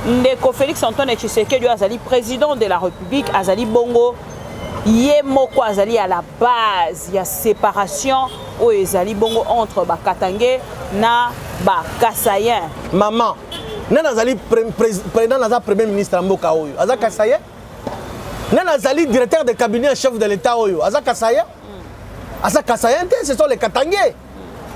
ndeko Félix Antoine Tshisekedi azali président de la République azali bongo ye moko azali à la base ya séparation o ezali bongo entre ba Katangé na ba Kasayen. Maman nana azali président naza premier ministre mboka oyo aza Kasayen. Nana azali directeur de cabinet chef de l'état oyo aza Kasayen. Aza Kasayen, ce sont les Katangé.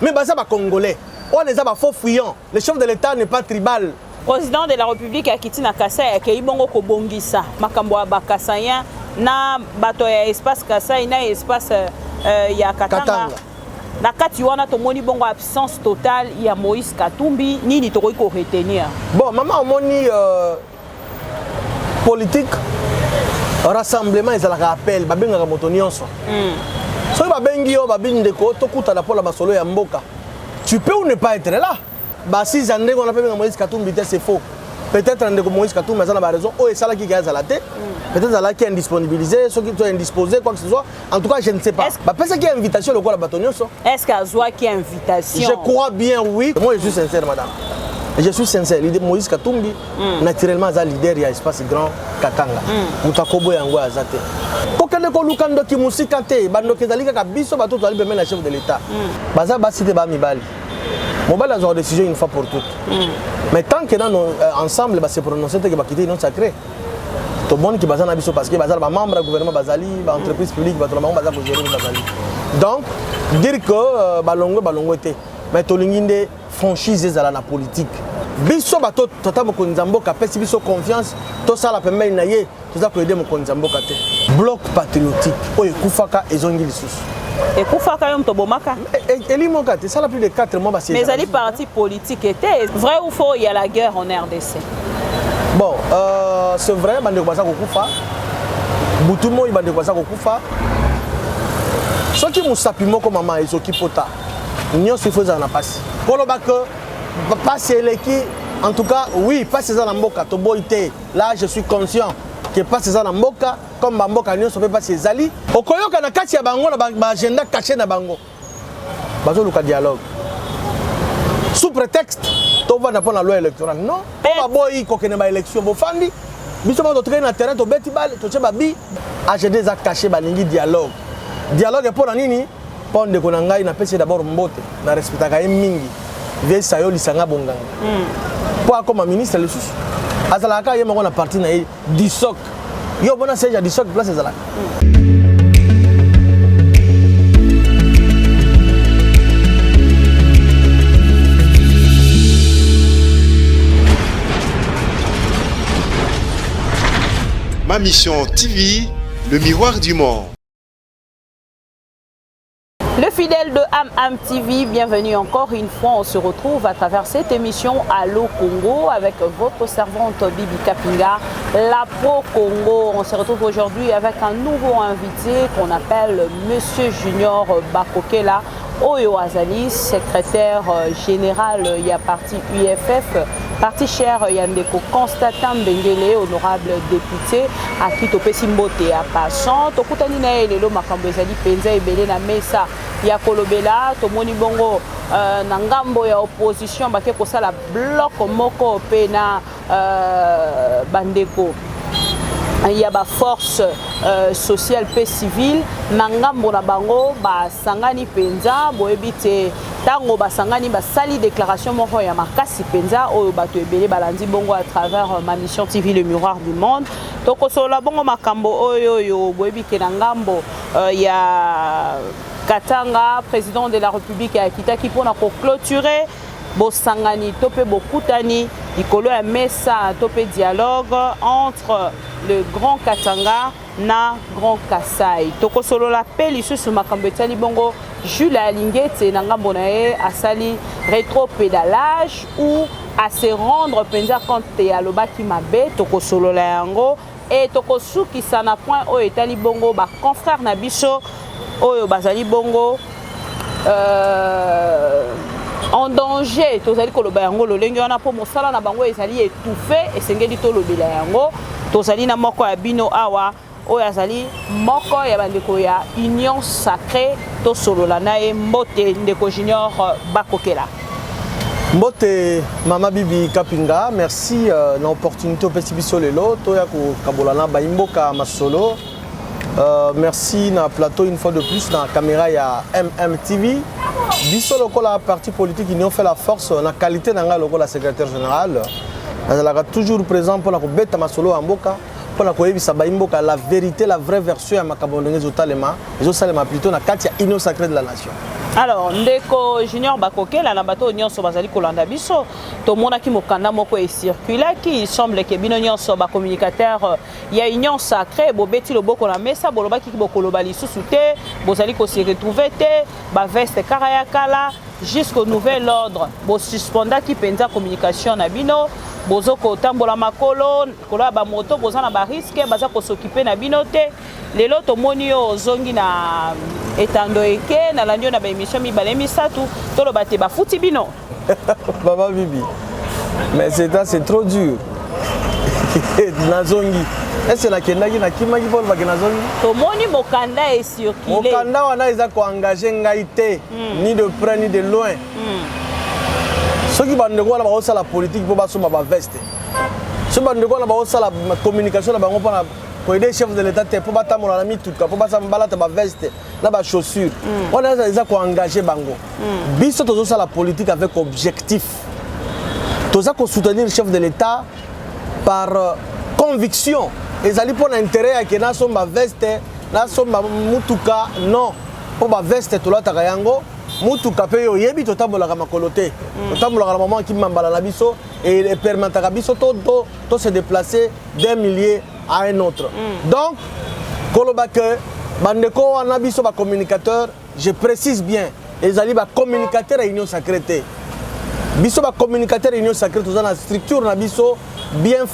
Mais baza ba congolais. On les a ba faux fuyants. Le chef de l'état n'est pas tribal. Président de la République akiti na Kasai akei bongo ko bongisa makambo ba Kasayen na bato ya espace Kasai na espace ya Katanga. Na kati wana tomoni bongo absence totale ya Moïse Katumbi nini tokoki ko retenir. Bon maman omoni politique rassemblement ezalaka appel babengaka moto nyonso. Soki babengi yo babindeko tokutana pola basolo ya mboka. Tu peux ou ne pas être là. Bah si Zandé on appelle Moïse Katumbi c'est faux. Peut-être que Moïse Katumbi a raison. Oh et ça là qui gagne à la tête. Peut-être là qui est indisponibilisé, ceux qui sont indisposés quoi que ce soit. En tout cas je ne sais pas. Bah parce qu'il y a invitation le quoi la bâtonnier ça. Est-ce qu'à Zoa qui a invitation? Je crois bien oui. Moi je suis sincère madame. Je suis sincère. L'idée Moïse Katumbi naturellement a leader il y a espace grand Katanga. Mutakobo yango azate. Kokende ko lukando ki musika te bando kezalika kabiso bato to ali la chef de l'état. Baza basite ba mibali. Mobile a une décision une fois pour toutes. Mais tant que dans ensemble se prononcer que va quitter non sacré. Tout le monde qui bazana biso parce que bazal ba membre du gouvernement bazali, ba entreprise publique ba tout le monde bazal gérer bazali. Donc dire que balongo était mais to linginde franchise za la politique. Biso bato tota mo konzambo ka pesi biso confiance to sala pembe na ye to za ko aider mo konzambo ka te. Bloc patriotique oyo kufaka ezongi lisusu. Et Koufaka yom tobomaka. Ça a plus de 4 mois. Mais les partis politiques étaient vrai ou faux, il y a la guerre en RDC. Bon, c'est vrai, bande ko Koufa. Boutumo il bande ko Koufa. Ce qui musapi moko maman ezoki pota. Nyo suffisa na passe. Pour le bac passer les qui en tout cas oui, passer ça na mboka to boité. Là je suis conscient que passer ça na mboka comme Bamboka Nyon ne peut pas ses alliés. Au Koyoka na kati ya bango na agenda caché na bango. Bazo luka dialogue. Sous prétexte, to va na la loi électorale. Non, on va boy ko kene ba élection bo fandi. Biso mo to traîner na terrain to beti bal to che babi agenda za caché ba lingi dialogue. Dialogue pour nini? Ponde ko na ngai na pese d'abord mbote na respectaka mingi. Ve sayo lisanga bonganga. Pour comme ministre le sous. Azalaka yemo na parti na disoc. Yo bona seja disoc place ezalaka. Ma mission TV, le miroir du monde. Le fidèle de Am TV, bienvenue encore une fois. On se retrouve à travers cette émission Allo Congo avec votre servante Bibi Kapinga, la Pro Congo. On se retrouve aujourd'hui avec un nouveau invité qu'on appelle Monsieur Junior Bakokela Oyo Azali, secrétaire général il y a parti UFF, parti cher Yandeko Constantin Bengele, honorable député à Kitope Simbote à passant. Tokutani na elelo makambo ezali penza ebele na mesa ya kolobela tomoni bongo na ngambo ya opposition bake kosala bloc moko pe na bandeko il y a ba force sociale pe civile na ngambo na bango ba sangani penza boebite tango ba sangani ba sali déclaration moko ya makasi penza oyo bato ebele balandi bongo à travers ma mission TV le miroir du monde tokosola bongo makambo oyo yo boebike na ngambo ya Katanga, président de la République à Kitaki pour clôturer Bosangani, Topé Bokutani, Ikolo et Messa, Topé dialogue entre le Grand Katanga na Grand Kasai. Toko solo la peli sous Makambetali Bongo, Jules Alingete, Nangambonae, Asali, rétro-pédalage ou à se rendre penza quand te aloba ki mabe, Toko solo la yango, et Toko sou qui s'en a point au Etali Bongo, ba confrère Nabiso. Oyo bazali bongo en danger tozali koloba yango lolenge wana po mosala na bango ezali étouffé esengeli tolobela yango tozali na moko ya bino awa oyo azali moko ya bandeko ya union sacrée tosolola na ye mbote ndeko Junior Bakokela. Mbote Mama Bibi Kapinga, merci na opportunité au Pesibiso Lelo, Toya Kabolana Baimboka Masolo. Merci na plateau une fois de plus na caméra ya MMTV. Biso loko la parti politique union fait la force na qualité na nga loko la secrétaire général. Elle a toujours présent pour la beta Masolo Amboka pour la koyebisa Baimboka la vérité, la vraie version ya makabondenge zotalema, zosalema plutôt na katia union sacrée de la nation. Alors, ndeko Junior Bakoke, la bateau nyonso bazali kolanda biso, to mona ki mokanda moko e circula qui semble que bino nyonso ba communicateur ya union sacrée bobeti loboko na mesa boloba ki bokoloba lisusu te, bozali ko se retrouver te, ba veste karaya kala jusqu'au nouvel ordre, bo suspenda ki penza communication na bino. Bozo ko tambola makolo kola ba moto boza na ba risque baza ko s'occuper na bino te lelo to moni yo zongi na etando eke na landio na ba émission mi balemi satu to lo bate ba futi bino Baba Bibi mais c'est trop dur na zongi est-ce la kendaki na kimaki pour ba na zongi to moni mokanda e circuler mokanda wana eza ko engager ngai te ni de près ni de loin. Ceux qui ont la politique pour la veste. Ceux qui ont la communication pour aider les chefs de l'État pour battre la mituka, pour battre la veste, la chaussure. On a déjà engagé Bango. Biso tous la politique avec objectif. Tous à soutenir le chef de l'État par conviction. Ils allaient pour l'intérêt à que na somba veste, na somba mutuka non. Pour la veste tout là takayango. Mutu kapeyo yebi totambola makolo te totambola la maman qui mambala na biso et permettre à biso to se déplacer d'un millier à un autre. Donc koloba que bandeko wana biso ba communicateur, je précise bien les ali ba communicateur à union sacrée te biso ba communicateur à union sacrée to na structure na biso bien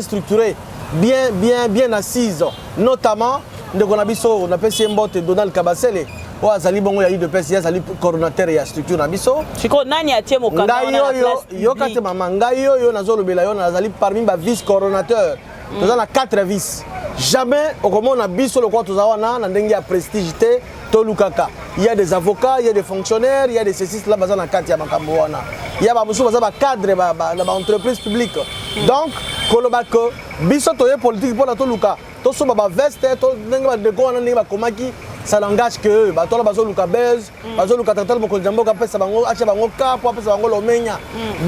structurée, bien assise, notamment ndeko na biso on appelle Mbote Donald Kabasele. Oh, azali bongo ya de pesi azali coordinateur ya structure na biso. Chiko nani atie mokanda na place. Yo kate mama ngai yo nazolobela yo nazali parmi ba vice coordinateur. Toza na 4 vice. Jamais au comment na biso le quoi toza wana na ndenge ya prestige te to lukaka. Il y a des avocats, il y a des fonctionnaires, il y a des cécistes là bazana kati ya makambo wana. Il y a ba musu baza ba cadre ba entreprise publique. Donc koloba ko biso to ye politique pour la to luka. To so ba veste to ndenge ba de ko wana ndenge ba komaki. Ça n'engage que eux. Bah, toi, là, bazo luka bez, bazo luka tatal mo konzambo ka pesa bango, acha bango ka po pesa bango lomenya.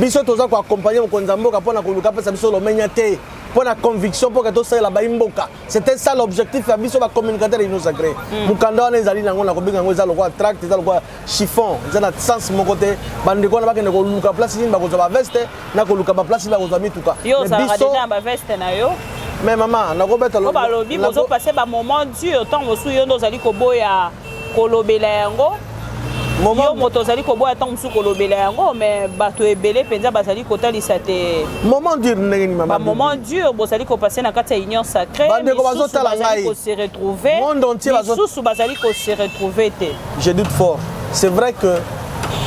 Biso toza ko accompagner mo konzambo ka pona ko luka pesa biso lomenya te. Pona conviction pour que to ça la ba imboka. C'était ça l'objectif ya biso ba communicateur union sacré. Mukanda wana ezali nango na ko benga ngo ezalo ko tract, ezalo ko chiffon, ezana sens mo côté bande ko na ba kende ko luka place ni ba ko za veste, na ko luka ba place ba ko za mituka. Yo ça va déjà ba veste na yo. Mais maman, na ko beta lo. Ba lobi bozo passer ba moment dur tant mosu yo ndozali ko boya kolobela yango. Yo moto zali ko boya tant mosu kolobela yango mais bato ebele penza bazali ko talisa te. Moment dur ndenge ni maman. Ba moment dur bozali ko passer na kati ya union sacrée. Bande ko bazo tala ngai. Ko se retrouver. Monde entier bazo. Susu bazali ko se retrouver te. Je doute fort. C'est vrai que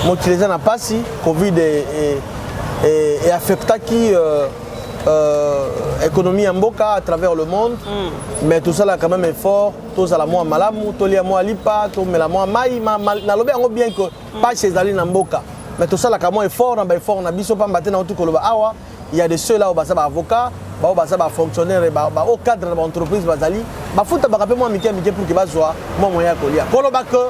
mon utilisé n'a pas si Covid est affecté qui économie en boka à travers le monde, mais tout ça là quand même est fort. Tout ça là moi malamu, tout les moi lipa, tout mais la moi mai, na lobe ngo bien que pas chez Ali en boka, mais tout ça là quand même est fort, na fort na biso pas mbaté na tout koloba awa. Il y a des ceux là où basa ba avocat, ba basa ba fonctionnaire, ba au cadre de l'entreprise bazali, ba futa ba rappeler moi mike pour que bazwa moi moya kolia. Koloba que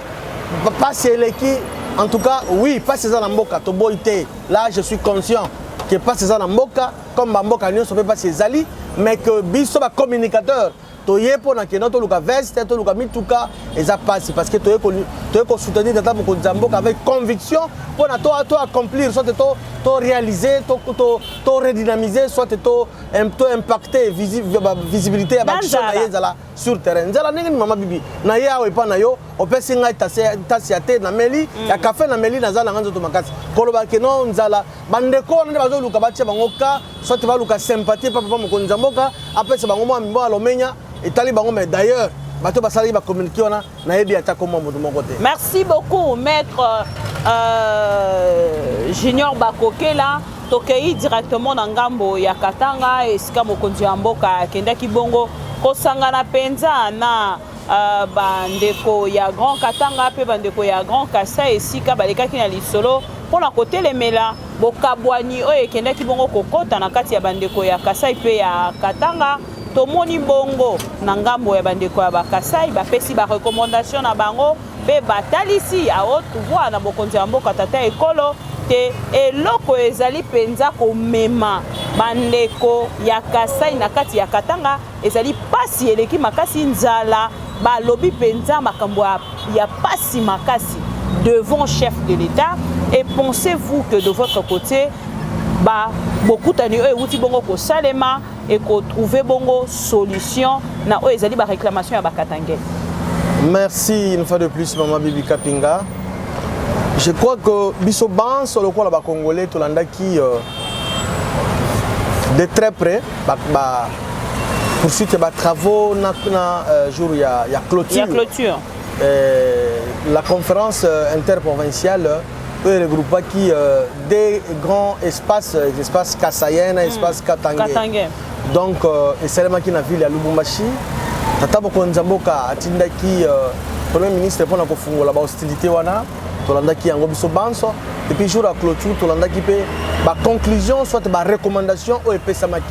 pas c'est l'équipe. En tout cas, oui, pas ces en boka, to boité. Là, je suis conscient que pas ces en boka, comme Mboka ne fait pas ses alliés, mais que biso ba communicateur. Toye pour na keno to luka veste, to luka mituka, et ça passe parce que toye ko soutenir tata mo Mboka avec conviction pour na to accomplir, soit to réaliser, to redynamiser, soit to impacter visibilité à l'action na sur terrain. Nzala ningi mama bibi. Na ya o pa na yo, o pesi ngai tasiate na meli, ya café na meli na zala nganzo to makasi. Koloba keno nzala bandeko na bazo luka bache bangoka, soit ba luka sympathie papa mo Mboka, après c'est bango mo mbo alomenya. Et Taliban, mais d'ailleurs, bateau basali va communiquer on a naebi atako mo de mon côté. Merci beaucoup maître Junior Bakoke là tokei directement na ngambo ya Katanga esika mokonzi ya mboka kendaki bongo kosangana penza na bandeko ya Grand Katanga pe bandeko ya Grand Kasai esika balekaki na lisolo pona kotelemela bokabwani oyo ekendaki bongo kokota na kati ya bandeko ya Kasai pe ya Katanga. Tomoni bongo na ngambo ya bandeko ya Bakasai bapesi ba recommandation na bango pe batalisi a haute voix na bokonzi ya mboka tata ekolo te eloko ezali penza komema bandeko ya Kasai na kati ya Katanga ezali pasi eleki makasi nzala balobi penza makambo ya pasi makasi devant chef de l'État. Et pensez-vous que de votre côté beaucoup tani oyo euti bongo ko salema et ko trouver bongo solution na oyo ezali ba réclamation ya Bakatangais? Merci une fois de plus maman Bibi Kapinga. Je crois que biso ban sur le quoi la Congolais tolanda qui de très près poursuite ba travaux na jour il y a clôture. Il y a clôture. La conférence interprovinciale le groupe qui des grands espaces Kasayen, espace Katangais. Donc c'est le qui na ville à Lubumbashi. Tata Bokonzamboka atindaki premier ministre pour na kofungola ba hostilité wana tolanda ki yango biso banso et puis jour à clôture tolanda ki pe ba conclusion soit ba recommandation au epesamaki.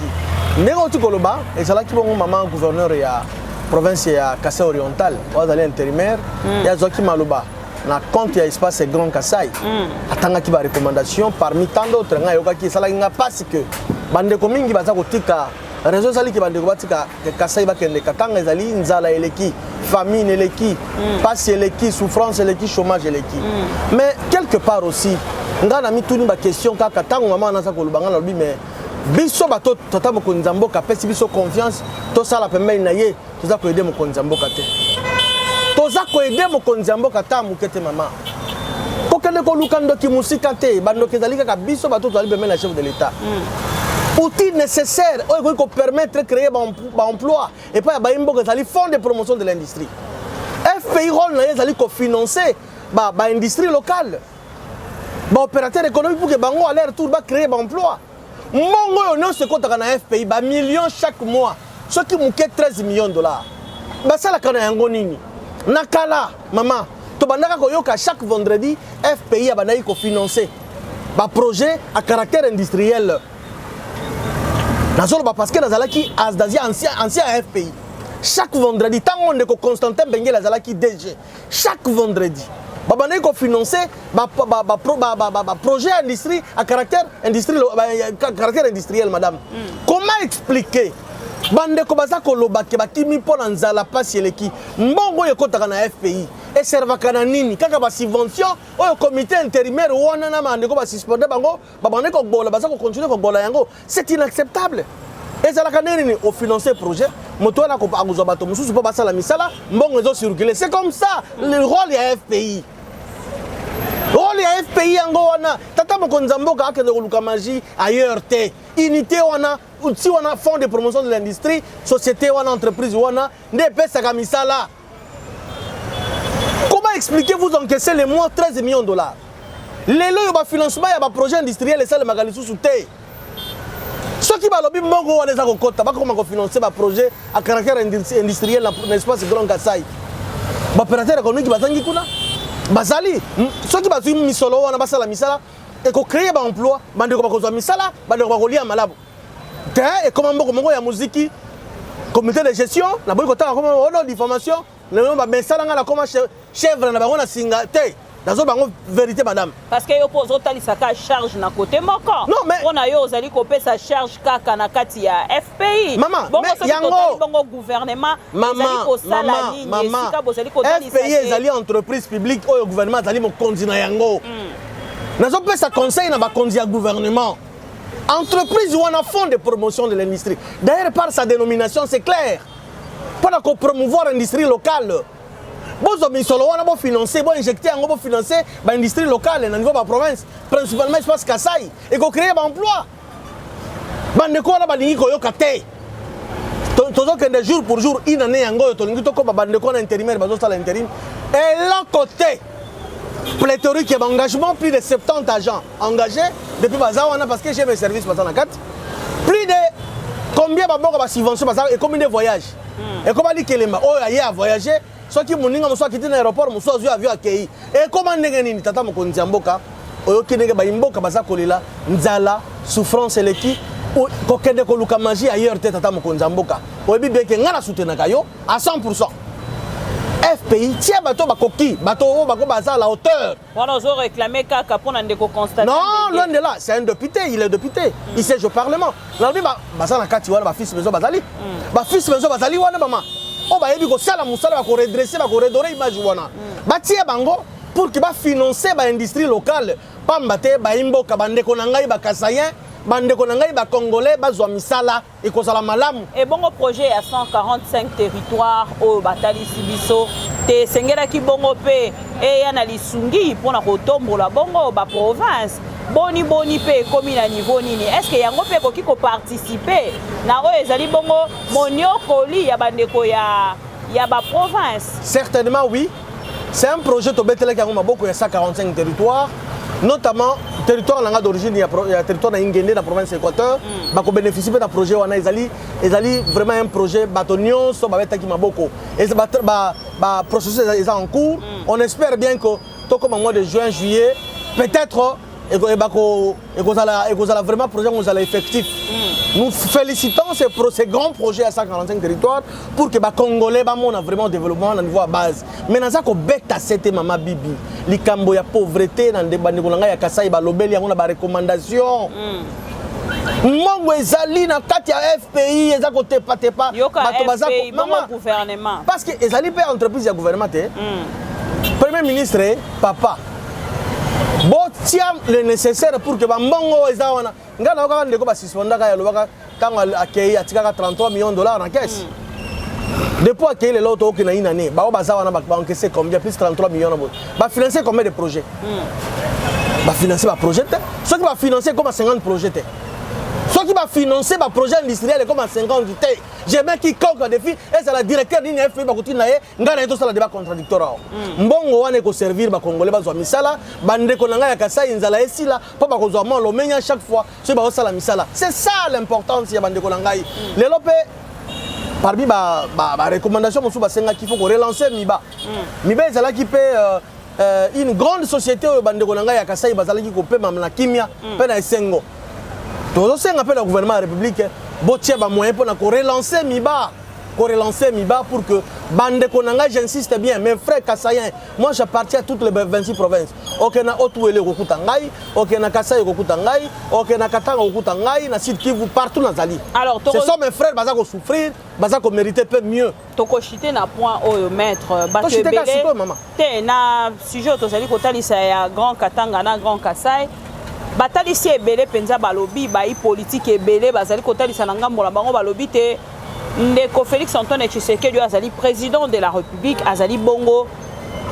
Ndenge tu koloba ezala ki bongo maman gouverneur ya province ya Kasai oriental wazali intérimaire ya Zoki Maloba na compte ya espace Grand Kasai atanga ki ba recommandation parmi tant d'autres nga yoka ki sala nga parce que bande ko mingi baza kotika réseau sali ki bande ko batika Kasai ba kende Katanga ezali nzala eleki famine eleki passe eleki souffrance eleki chômage eleki mais quelque part aussi nga na mituni ba question kaka tango mama na sa ko lubanga lobi mais biso bato tata mokonzi mboka pesi biso confiance to sala pembeni na ye toza ko aider mokonzi mboka te toza ko aider mokonzi mboka ta mukete mama kokende ko lukando ki musika te bando kezalika ka biso bato to ali pembeni na chef de l'état outil nécessaire oyo ko permettre créer ba emploi et pas ba imboka zali fonds de promotion de l'industrie FPI rôle na ezali ko financer ba industrie locale ba opérateur économique pour que bango à l'air tour ba créer ba emploi. Mongo yo non se kota kana FPI ba millions chaque mois. Ce qui mouke 13 millions de dollars. Ba sala kana yango nini. Nakala maman to bandaka ko yoka chaque vendredi FPI abandaki ko financer ba projet à caractère industriel. Nazolo ba parce que nazalaki Asdasia ancien FPI. Chaque vendredi tant on est ko Constantin Bengue nazalaki DG. Chaque vendredi babandaki ko financer projet industrie à caractère industriel madame. Comment expliquer bande ko baza ko lobake bakimi pona nzala pasi eleki mbongo yekotaka na FPI et servaka na nini kaka ba subvention oyo comité intérimaire wana na mande ko ba suspendre bango babande ko bola baza ko continuer ko bola yango c'est inacceptable. Et ça la kanini au financer projet moto na ko akuzwa bato mususu po basala misala mbongo ezo circuler. C'est comme ça le rôle ya FPI. Rôle ya FPI yango wana tata mokonzi mboka akende koluka magie ailleurs te unité wana outil wana fonds de promotion de l'industrie société wana entreprise wana nde pesaka misala. Comment expliquez-vous encaisser les mois 13 millions de dollars? Lelo yo ba financement ya ba projet industriel et ça le magalisu te. Ceux qui balobi mbongo wana za kokota ba comment ko financer ba projet à caractère industriel dans l'espace Grand Kasai. Ba opérateur économique bazangi kuna bazali ceux qui bazui misolo wana basala misala et ko créer ba emploi bande ko bakozwa misala bande ko bakolia malabu te et comment mboko ya muziki comité de gestion na boy ko ta comme ono diffamation le ba misala ngala comme chèvre na bango na singa te dazo bango vérité madame parce que yo pose otali saka charge na côté moko non mais on a yo ozali ko pesa charge kaka na kati ya FPI maman bon mais yango bongo gouvernement ezali ko sala nini esika bozali ko tali FPI ezali entreprise publique oyo gouvernement ezali mo konzi na yango nazo pesa conseil na ba konzi ya gouvernement entreprise wana fond de promotion de l'industrie d'ailleurs par sa dénomination c'est clair pour promouvoir l'industrie locale. Bozo misolo wana bo financer bo injecter yango bo financer ba industrie locale na niveau ba province principalement espace Kasai et ko créer ba emploi bande ko na ba lingi ko yoka te tozo kende jour pour jour ina ne yango to lingi to ko ba bande ko na intérimaire bazo sala intérim et là côté pléthorique et engagement plus de 70 agents engagés depuis bazawana parce que j'ai mes services bazana 4 plus de combien ba boko ba subvention bazana et combien de voyages et comment dit que les oh ya voyager ceux qui moninga moso akiti na aéroport moso azu avion akei et comment ndenge nini tata mokonzi mboka oyoki ndenge baimboka baza kolela nzala souffrance eleki kokende koluka magie ailleurs te tata mokonzi ya mboka oyebi bien ke ngai nasoutenaka yo à 100%. FPI tia bato bakoki bato oyo bako baza à la hauteur. Wana ozo réclamer kaka pona ndeko constater. Non, loin de là, c'est un député, il est député. Il siège au Parlement. Nalobi baza na kati wana ba fils bezo bazali. Ba fils bezo bazali wana mama. O ba yebi ko sala musala ba ko redresser ba ko redorer image wana. Ba tia bango pour que ba financer ba industrie locale. Pamba te ba imboka bandeko na ngai ba kasayen. Bandeko na ngai ba congolais bazwa misala ekozala malamu. Et bongo projet à 145 territoires au batali sibiso te sengela ki bongo pe e yana lisungi pona kotombola bongo ba province boni pe komi na niveau nini. Est-ce que yango pe koki ko participer na o ezali bongo moniokoli ya bandeko ya ba province? Certainement oui. C'est un projet to betele ki yango maboko ya 145 territoires. Notamment territoire d'origine, il y a territoire de Ingende, la province Équateur, qui bénéficie de projet wana ezali vraiment un projet batonnion so babeta ki maboko. Et ce processus est en cours. On espère bien que tout comme au mois de juin juillet, peut-être vraiment projet nous allons effectif. Nous félicitons ces grands projets à 145 territoires pour que les Congolais aient vraiment développement au niveau de base. Mais nous avons cette maman Bibi, les cambo ya pauvreté dans des bandes ya Kasai balobeli ya ba recommandation. Mongo ezali na kati ya FPI eza ko tepa bato bazako maman gouvernement parce que ezali pe entreprise ya gouvernement te. Premier ministre papa bon tiens le nécessaire pour que bambongo eza wana ngana ko ndeko ba suspendaka ya lobaka tango akei atikaka 33 millions de dollars en caisse. Depuis accueillir les lots qui na une année ba baza wana ba encaisser combien plus 33 millions ba financer combien de projets ba financer ba projet ceux qui va financer comme 50 projets ceux qui va financer ba projet industriel comme 50 j'ai même quiconque défi et c'est la directeur d'une FPI ba kotina ye ngana to sala débat contradictoire mbongo wana ko servir ba congolais bazwa misala bandeko nanga ya Kasai nzala esila po ba kozwa lo menya chaque fois ce ba sala misala c'est ça l'importance ya bandeko nanga les lopé parmi ba recommandation mosu ba senga qu'il faut relancer Miba Miba ezala qui peut une grande société au bandeko nanga ya Kasai bazala qui ko pe mamna kimia pe na esengo tout ça on appelle le gouvernement de la République botia ba moyen pour relancer Miba pour que bande konanga j'insiste bien mes frères Kasayen moi j'appartiens à toutes les 26 provinces OK na Otuele kokuta ngai OK na Kasai kokuta ngai OK na Katanga kokuta ngai na Sud Kivu partout na zali alors ce sont mes frères baza ko souffrir baza ko mériter peu mieux toko chiter na point oyo maître batebele te na sujet to zali kotalisa ya Grand Katanga na Grand Kasai batalisi ebele penza balobi bayi politique ebele bazali kotalisa na ngambo la bango balobi te ndeko Félix Antoine Tshisekedi azali président de la République azali bongo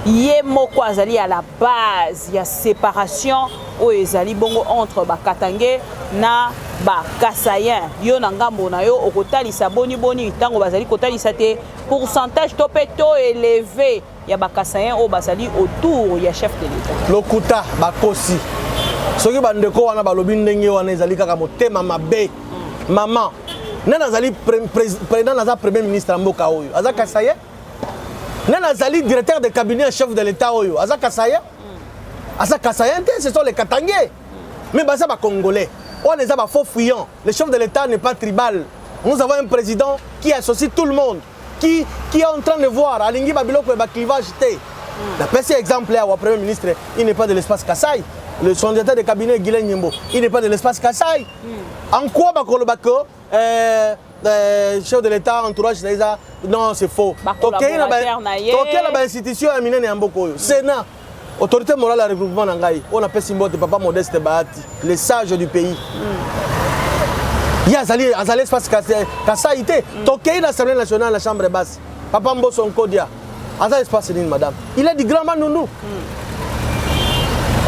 ye moko azali à la base ya séparation o ezali bongo entre bakatangé na bakasayen yo na ngambo na yo okotalisa boni tango bazali kotalisa te pourcentage topeto élevé ya bakasayen o bazali autour ya chef de l'État lokuta bakosi soki bandeko wana balobi ndenge wana ezali kaka motema mabe maman nana azali président naza premier ministre ya mboka oyo aza Kasaye nana azali directeur de cabinet chef de l'État oyo aza Kasaye ce sont les Katangais mais baza ba congolais on est ba faux fuyant le chef de l'État n'est pas tribal nous avons un président qui associe tout le monde qui est en train de voir alingi babiloko ba clivage té la petit exemple là au premier ministre il n'est pas de l'espace Kasai le son directeur de cabinet Guilain Nyembo il n'est pas de l'espace Kasai en quoi bakolobako chef de l'État entourage non c'est faux OK la institution ya minene ya mboka oyo Sénat autorité morale à regroupement na ngai on appelle symbole de papa Modeste Bahati les sages du pays ya azali espace Kasai té tokei na l'Assemblée nationale la chambre basse papa Mboso Nkodia azali espace nini madame il est du grand Manundu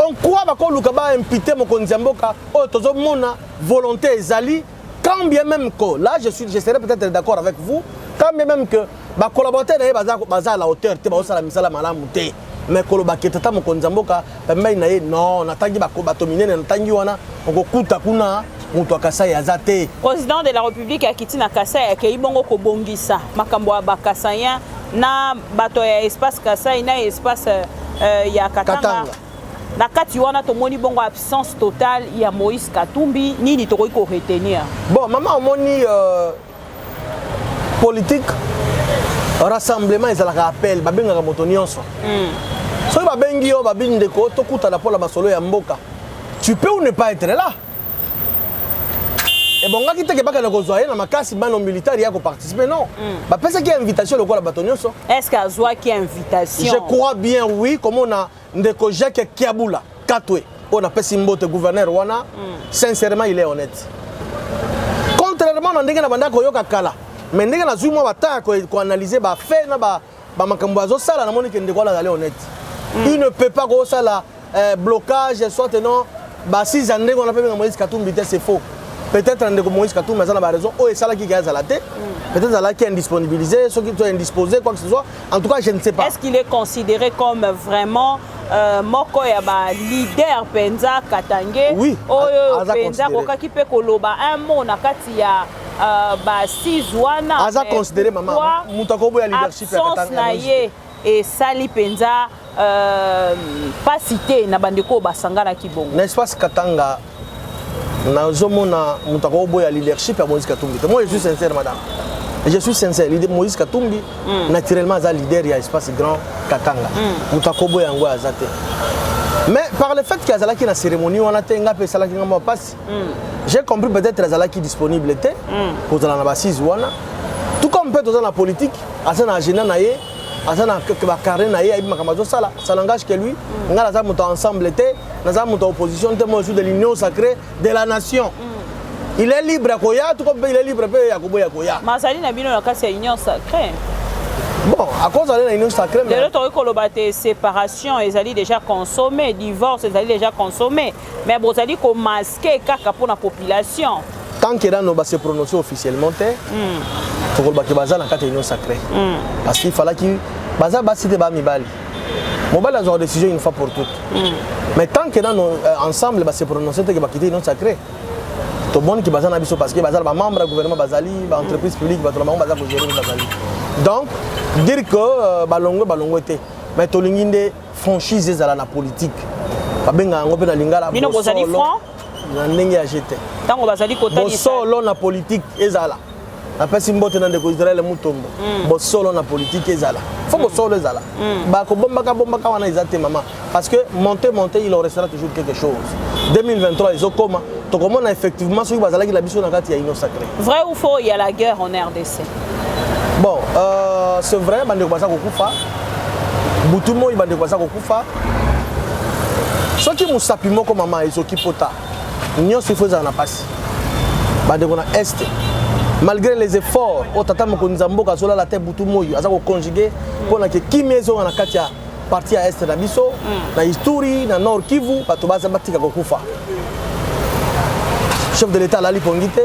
on croit bakoluka ba imputer mokonzi ya mboka oyo tozomona volonté ezali quand bien même que là je serais peut-être d'accord avec vous quand bien même que ba collaborateur na baza à la hauteur te ba osala misala malamu te mais kolobaki tata mokonzi ya mboka pembeni na ye non natangi bato minene natangi wana okokuta kuna mutu akasai aza te président de la République akiti na Kasai akei bongo kobongisa makambo ya bakasayen na bato ya espace Kasai na espace ya Katanga na kati wana tomoni bongo absence totale ya Moïse Katumbi nini tokoki ko retenir. Bon maman omoni politique rassemblement ezalaka appel babengaka moto nyonso. Soki babengi yo babini ndeko tokutana mpo na basolo ya mboka. Tu peux ou ne pas être là. Et bon, qui t'a pas na makasi bano militaire ya ko participer non. Ba pesa qui invitation le quoi bato nyonso. Est-ce qu'à Zoa qui invitation? Je crois bien oui comme on a ndeko Jacques Kiabula Katwe. On a pesi mbote gouverneur wana. Sincèrement il est honnête. Contrairement à ndenge na banda ko yoka kala. Mais ndenge na zui mo bata ko analyser ba fait na ba makambo azo sala na moni ke ndeko la aller honnête. Il ne peut pas ko sala blocage soit non ba 6 ans ndenge on appelle Moïse Katumbi c'est faux. Peut-être que Moïse Katumbi a raison, ou est-ce qu'il a la tête, peut-être qu'il est indisponibilisé, ceux qui sont indisposés, quoi que ce soit. En tout cas, je ne sais pas. Est-ce qu'il est considéré comme vraiment moko ya ba leader Penza Katangé? Oui, Penza kokaki pe koloba un mot na kati ya ba sizwana. Aza considéré maman, mutakobo ya leadership ya Katangé. Et Sali Penza pas cité na bandeko basangana kibongo. N'est-ce pas Katanga? Nazomona mutako boya leadership à Moïse Katumbi. Moi je suis sincère madame. Je suis sincère, Moïse Katumbi naturellement est leader il y a espace grand Katanga. Mutako boya ngwa azate. Mais par le fait qu'il y a zalaki na cérémonie on a tenga pe salaki ngamba passe. J'ai compris peut-être zalaki disponible était pour dans la bassise wana. Tout comme peut dans la politique, asana agenda naie asana ba carré naie ayi makamazo sala, ça n'engage que lui. Ngala za muto ensemble était dans une opposition de l'union sacrée de la nation. Il est libre à Koya, tout comme il est libre à Koya. Masali na bino na kasi ya union sacrée. Bon, à cause de l'union sacrée, mais l'autre kolobate séparation, ils allaient déjà consommer, divorce, ils allaient déjà consommer. Mais bon, ça dit qu'on masquer kaka pour la population. Tant que là, nous va se prononcer officiellement, il faut que baza na kati union sacrée. Parce qu'il fallait que baza basite ba mibali. Mobile a une décision une fois pour toutes. Mais tant que nous ensemble se prononcer que va quitter l'union sacrée. Tout le monde qui baza na biso parce que baza ba membre du gouvernement bazali, ba entreprise publique, ba tout le monde baza ko gérer bazali. Donc dire que balongo était mais to linginde franchise ezala na politique. Ba benga ngo pe na lingala. Bino bozali franc na ndenge ya jeté. Tango bazali kotani solo na politique ezala. Après si mbote na ndeko Israël mutombo. Bo solo na politique ezala. Faut bo solo ezala. Ba ko bombaka wana ezate maman parce que monter il en restera toujours quelque chose. 2023 ils ont comment donc comment on a effectivement celui bazala qui la biso na kati ya union sacrée. Vrai ou faux il y a la guerre en RDC? Bon, c'est vrai bandeko baza kokufa. Butumo bandeko baza kokufa. Soki musapi moko maman ezoki pota. Nyonso ifoza na pasi. Bandeko na est. Malgré les efforts, au tata mokonza mboka sola la tête butu moyo aza ko conjuguer pour na ke kimezo na kati ya partie ya est na biso na Ituri na Nord Kivu bato baza batika kokufa. Chef de l'état lali pongite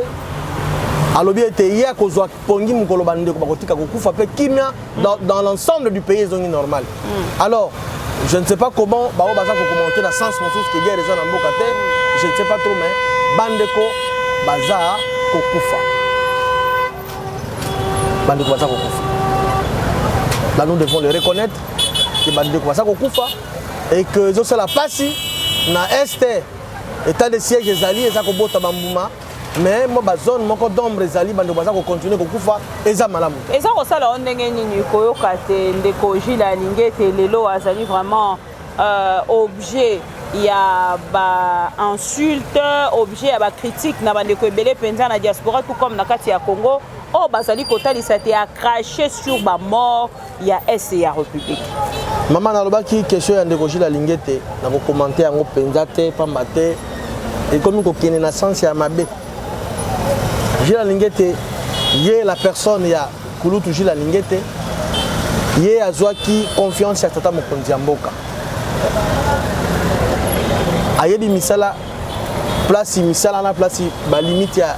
alobi ete ya kozwa pongi mukolo bande ko bakotika kokufa pe kimia dans l'ensemble du pays zongi normal. Alors, je ne sais pas comment bazo baza ko commenter na sens monsus que guerre eza na mboka te, je ne sais pas trop mais bandeko baza kokufa. Bandeko baza kokufa. Là nous devons le reconnaître que bandeko baza kokufa et que zo c'est la place na est état de siège ezali eza kobota bambuma mais moi ba zone moko d'ombre ezali bandeko baza ko continuer kokufa eza malamu. Eza ko sala ndenge nini koyoka te ndeko Gilles Alingete lelo azali vraiment objet ya ba insulte, objet ya ba critique na bandeko ebele penza na diaspora tout comme na kati ya Congo. Oh, bazali kotalisa te a craché sur ba mort ya SCA République. Maman nalobaki question ya ndeko Gilles Alingete na ko commenter yango penza te pamba te et comme ko kene na sens ya mabe. Gilles Alingete yé la personne ya Kulutu Gilles Alingete yé azwaki confiance ya tata mokonzi ya mboka. Ayebi misala place misala na place ba limite ya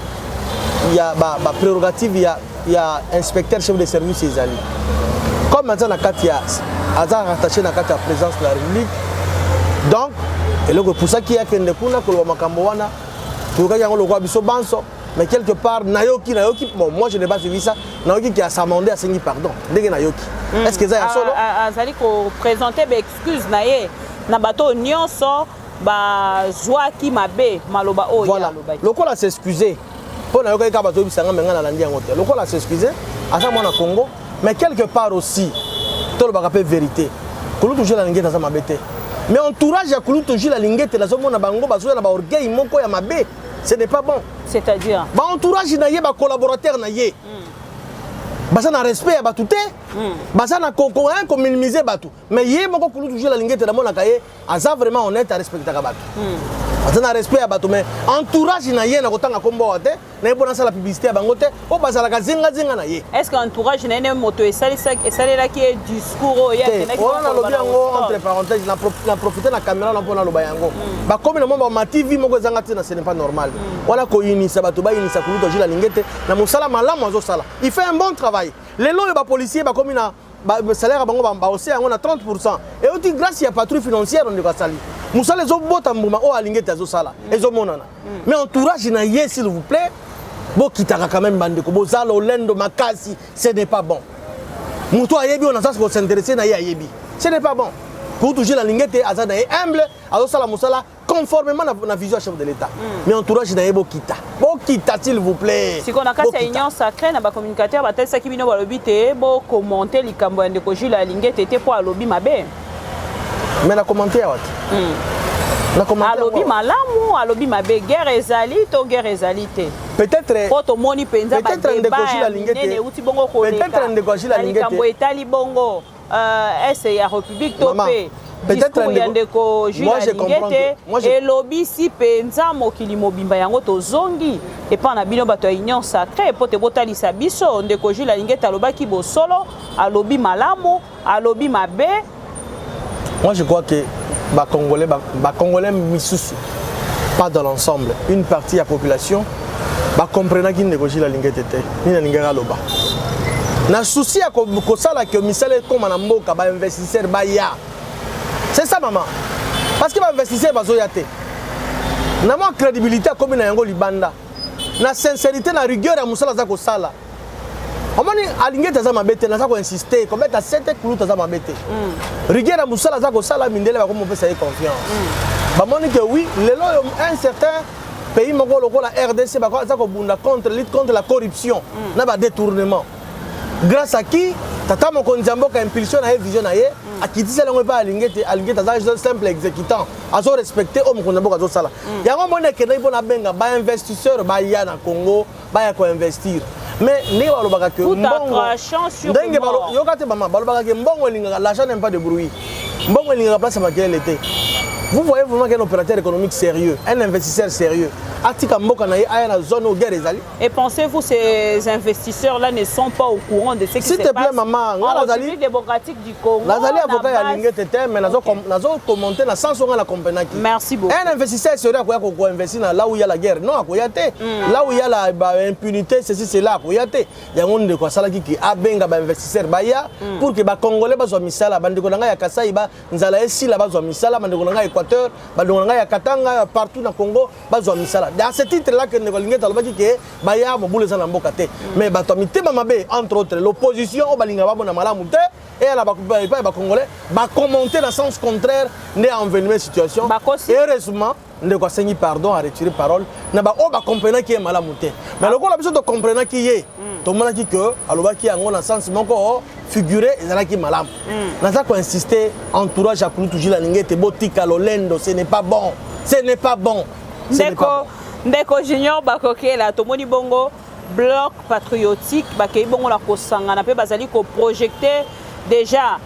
il y a ba prérogative il y a inspecteur chef de service ezali comme maintenant na Katia aza rattaché na Katia présidence de la République donc et le pour ça qui a kende kuna ko makambo wana pour ka yango lokwa biso banso mais quelque part nayoki bon moi je n'ai pas suivi ça nayoki qui a s'amendé à sengi pardon ndenge nayoki est-ce que ça ya solo azali ko présenter be excuse na ye na bato nyonso bazwaki mabe maloba oyo voilà lokola s'excuser pona yoka ka bato bisanga menga na landi yango te lokola s'excuser asa mwana Congo mais quelque part aussi to le baka pe vérité kulu toujours la lingete za mabe te mais entourage ya kulu toujours la lingete la zomona bango bazo na ba orgueil moko ya mabe ce n'est pas bon c'est-à-dire ba entourage na ye ba collaborateur na ye baza na respect ya bato te baza na concorrent ko minimiser bato mais ye moko kulu toujours la lingete na mona kaye aza vraiment honnête à respecter ka bato baza na respect ya bato mais entourage na ye na kotanga kombo wa te na ye bona sala publicité ya bango te o bazala ka zinga zinga na ye est-ce que entourage na ene moto esalelaki ki discours oyo yakenaki ona lobi yango entre parenthèses na profiter na caméra na mpona loba yango bakomi na mwa ma TV moko ezanga te na ce n'est pas normal wala koyinisa bato bayinisa kulu toujours la lingete na mosala malamu azosala il fait un bon travail lelo oyo bapolisier bakomi na salaire ya bango baose yango na 30% euti grâce ya patrouille financière ondeko asali mosala ezobota mbuma oyo alingete azosala ezomonana mais entourage na ye s'il vous plaît bokitaka quand même bandeko bozala olendo makasi ce n'est pas bon moto ayebi on a ça se s'intéresser na ye ayebi ce n'est pas bon pour toujours la lingete aza na ye humble azosala mosala conformément na vision chef de l'État mais entourage na ye bokita s'il vous plaît si qu'on a kasi ya union sacrée na ba communicateur batalisaki bino balobi te bo commenter likambo ya ndeko Jules Alingete te po alobi mabe mais na commenter ya wati na commenter alobi malamu alobi mabe guerre ezali to guerre ezali te peut-être po tomoni penza ba ndeko Jules Alingete uti bongo koleka peut-être ndeko Jules Alingete likambo etali bongo est ya république to pe peut-être ndeko Jules Alingete elobisi penza mokili mobimba yango tozongi epa na bino bato ya union sacrée po te botalisa biso ndeko Jules Alingete alobaki bosolo alobi malamu alobi mabe. Moi je crois que Congolais misusu pas dans l'ensemble une partie de la population comprendre qu'il ndeko Jules Alingete te ni na lingera loba na souci ya ko sala que misale comme na mboka ba investisseur ba ya. C'est ça maman. Parce que les investisseurs bazoya te. Na mo crédibilité comme na yango libanda. Na sincérité na rigueur ya musala za ko sala. Omoni Alingete za mabete na za ko insister ko beta 7 kuluta za mabete. Rigueur ya musala za ko sala mindele ba ko mo pesa confiance. Ba moni que oui, lelo un certain pays moko lokola RDC ba ko za ko bunda lutte contre la corruption na ba détournement. Grâce à qui tata moko nzamboka impulsion na vision na ye akitisa lango pa Alingete za simple exécutant azo respecter homme ko nzamboka zo sala yango mona ke na ibona benga ba investisseur ba ya na Congo ba ya ko investir mais ne balobaka que mbongo ndenge balo yoka te mama balobaka que mbongo linga l'argent n'aime pas de bruit mbongo linga place makele te. Vous voyez vraiment qu'un opérateur économique sérieux, un investisseur sérieux, et pensez-vous que ces investisseurs-là ne sont pas au courant de ce qui se passe? S'il te plaît, maman, en République démocratique du Congo. Merci beaucoup. Un investisseur sérieux qui investir là où il y a la guerre. Non, là où il y a l'impunité, ceci, c'est là. Il y a des investisseurs pour que les Congolais soient mis là. Les Congolais Équateur, Katanga, partout dans le Congo, dans ce titre-là, que nous avons dit que Baya Boboule Zanamboka. Mais entre autres, l'opposition au Balinga Malamute et à la Congolais va commenter dans le sens contraire de l'envenimée situation. Et heureusement, nous avons pardon à retirer parole. Nous avons compris qui est Malamute. Mais le gars a compris qui est. Tout le monde a dit que, alors qu'il y a un sens figuré, il y a qui malam. Nous avons insisté, entourage à toujours la ligne, botika lolendo, ce n'est pas bon. Ce n'est pas bon. Ndeko Junior Bakokela, Tomoni Bongo, bloc patriotique, Bakei Bongo la Kosanga, pe bazali ko projeter déjà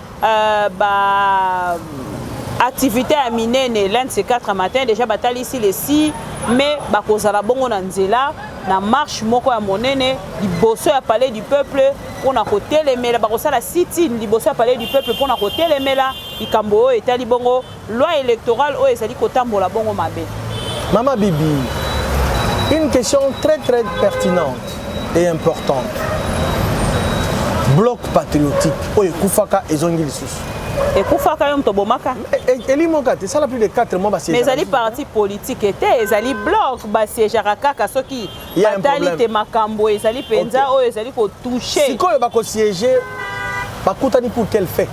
activité à Minene l'un de ces 4 matins, déjà batali ici les 6 mais bakozala bongo na nzela na marche moko ya monene liboso ya palais du peuple pour na kotelemela bakosala sit-in liboso ya palais du peuple pour na kotelemela ikambo oyo etali bongo loi électorale oyo ezali kotambola bongo mabe. Maman Bibi, une question très pertinente et importante. Bloc patriotique, oye kufaka ezongi lisusu. Et Koufaka yom tobomaka. Ça a plus de 4 mois. Mais les partis politiques étaient, les blocs, les Jarakaka, ceux qui batali makambo, les penza, les ko toucher. Si quoi va siéger, pour quel fait?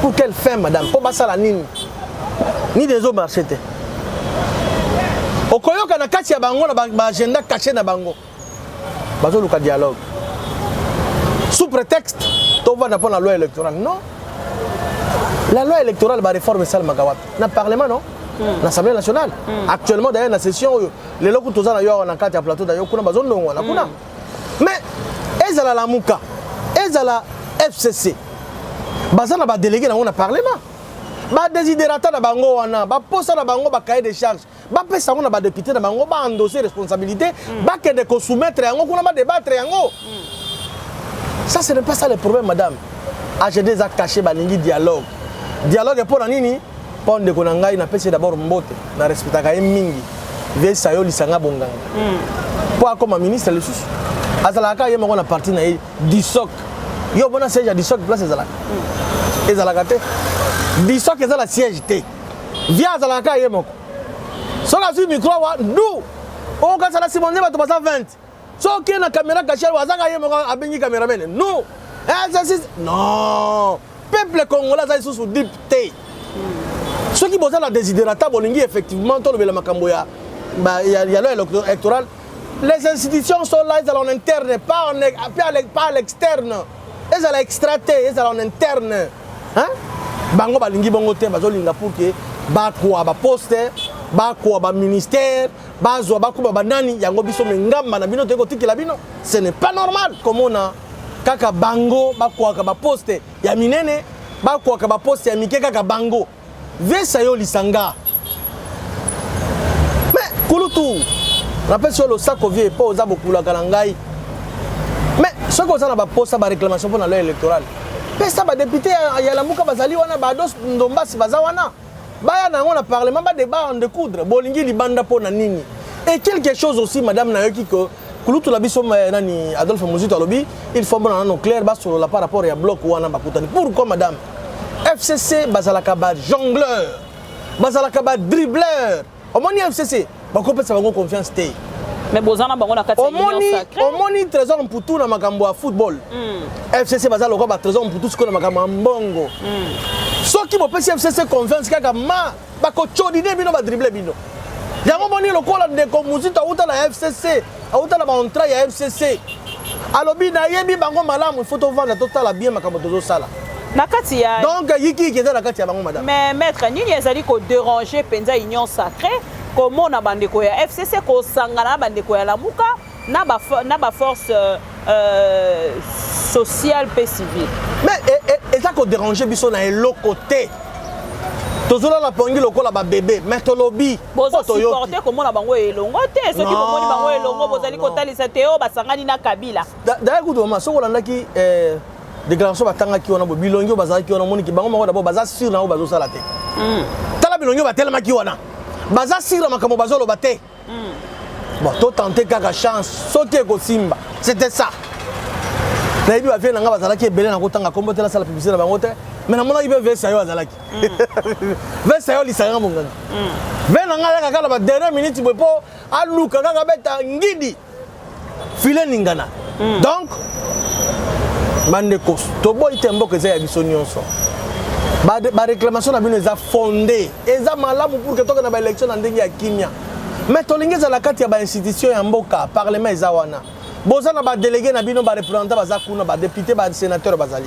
Pour quelle fin, madame? Pour passer la nini? Ni des autres marchés. Au Koyo, quand on a caché bango, l'agenda caché na bango. Bazo le dialogue. Sous prétexte, on va pas la loi électorale. Non. La loi électorale va réformer ça le Magawat. Dans le Parlement, non? L'Assemblée nationale. Actuellement, d'ailleurs, dans la session, les locaux tous d'ailleurs on a quatre plateaux d'ailleurs, on a besoin de nous. Mais, ils ont la Mouka, ils ont la FCC. Bazan a délégué dans le Parlement. Ba désiderata na bango wana, ba posa na bango ba cahier de charge. Ba pesa on ba député na bango ba endosser responsabilité, ba que de soumettre yango kuna ba débattre yango. Ça ce n'est pas ça le problème madame. AGD a caché ba lingi dialogue. Dialogue pour nini? Pour de konanga na pesa d'abord mbote na respectaka mingi. Ve sayo lisanga bonganga. Pour comme ministre le sous. Azalaka yemo na parti na disoc. Yo bona siège disoc place ezalaka. Ezalaka te. Disoc est la siège T. Viens à la caille mon. Sur la suite micro nous. On quand ça la Simone va te passer 20. So qui na caméra cachée wa za caille mon a bengi caméraman. Non. Non. Peuple congolais ça sous deep T. Ceux qui bossent la désiderata bolingi effectivement tout le makambo ya il y a l'électoral. Les institutions sont là, ils sont en interne, pas à l'externe. Ils sont à l'extraté, ils sont en interne. Hein? Bango balingi bango te bazolinga pour que bakwa ba poste bakwa ba ministère bazwa bakwa ba nani yango biso mengamba na bino te ko tikela bino ce n'est pas normal comme on a kaka bango bakwa ka ba poste ya minene bakwa ka ba poste ya mike kaka bango vesa yo lisanga mais kulutu rappelle sur le sac vie pas aux abokula kalangai mais ce qu'on a ba poste ba réclamation pour la loi électorale. Pesa ba député ya la muka bazali wana ba dos ndombasi bazawana baya na ngona parlement ba débat en découdre bolingi libanda pona nini et quelque chose aussi madame nayoki ko kulutu la biso nani Adolphe Muzito alobi il faut bona non clair ba sur la par rapport ya bloc wana ba kutani pourquoi madame FCC bazalaka ba jongleur bazalaka ba dribbleur au moni FCC ba ko pesa bango confiance té. Mais bozana bango na kati ya union sacrée. Au moni trésor mputu na makambo ya football. FCC bazalo ko ba trésor mputu siko na makambo ya mbongo. Soki bo pesi FCC confiance kaka ma ba ko chodine bino ba dribbler bino. Yango moni lokola ndeko Muzito auta na FCC, auta na ba entrée ya FCC. Alobi na yebi bango malamu il faut to vendre total bien makambo tozo sala. Na kati ya donc yiki ki na kati ya bango madame. Mais maître nini ezali ko déranger penza union sacrée. Comment na bandeko ya FCC ko sangana bandeko ya Lamuka na ba force sociale et civile. Mais ça ko déranger biso na côté. Tozola la pongi lokola ba bébé mais to lobby bozo supporter comment na bango elongo te soki bomoni bango elongo bozali ko talisa teo ba sangani na Kabila. D'ailleurs kudo ma soko landaki déclaration batanga ki ona bo bilongi bazali ki ona moni ki bango mako d'abord baza sur na bazo sala te. Tala bilongi ba telema ki ona. Baza sira makambo bazolo bate. Bon, to tenter kaka chance, sauter ko simba. C'était ça. Na ibi ba vient nga bazala ki ebele na kotanga kombo tela sala publicité na bango te. Mais na mona ibi vesa yo azala ki. Vesa yo lisanga monganga. Vena nga kaka la ba dernière minute bopo aluka kaka beta ngidi. Filet ningana. Donc bande kos to boy tembo ke za ya biso nyonso. Ba réclamation na bino eza fondé eza malamu pour que toka na ba élection na ndenge ya kimia mais tolingeza la kati ya ba institution ya mboka parlement eza wana boza na ba délégué na bino ba représentant baza kuna ba député ba sénateur bazali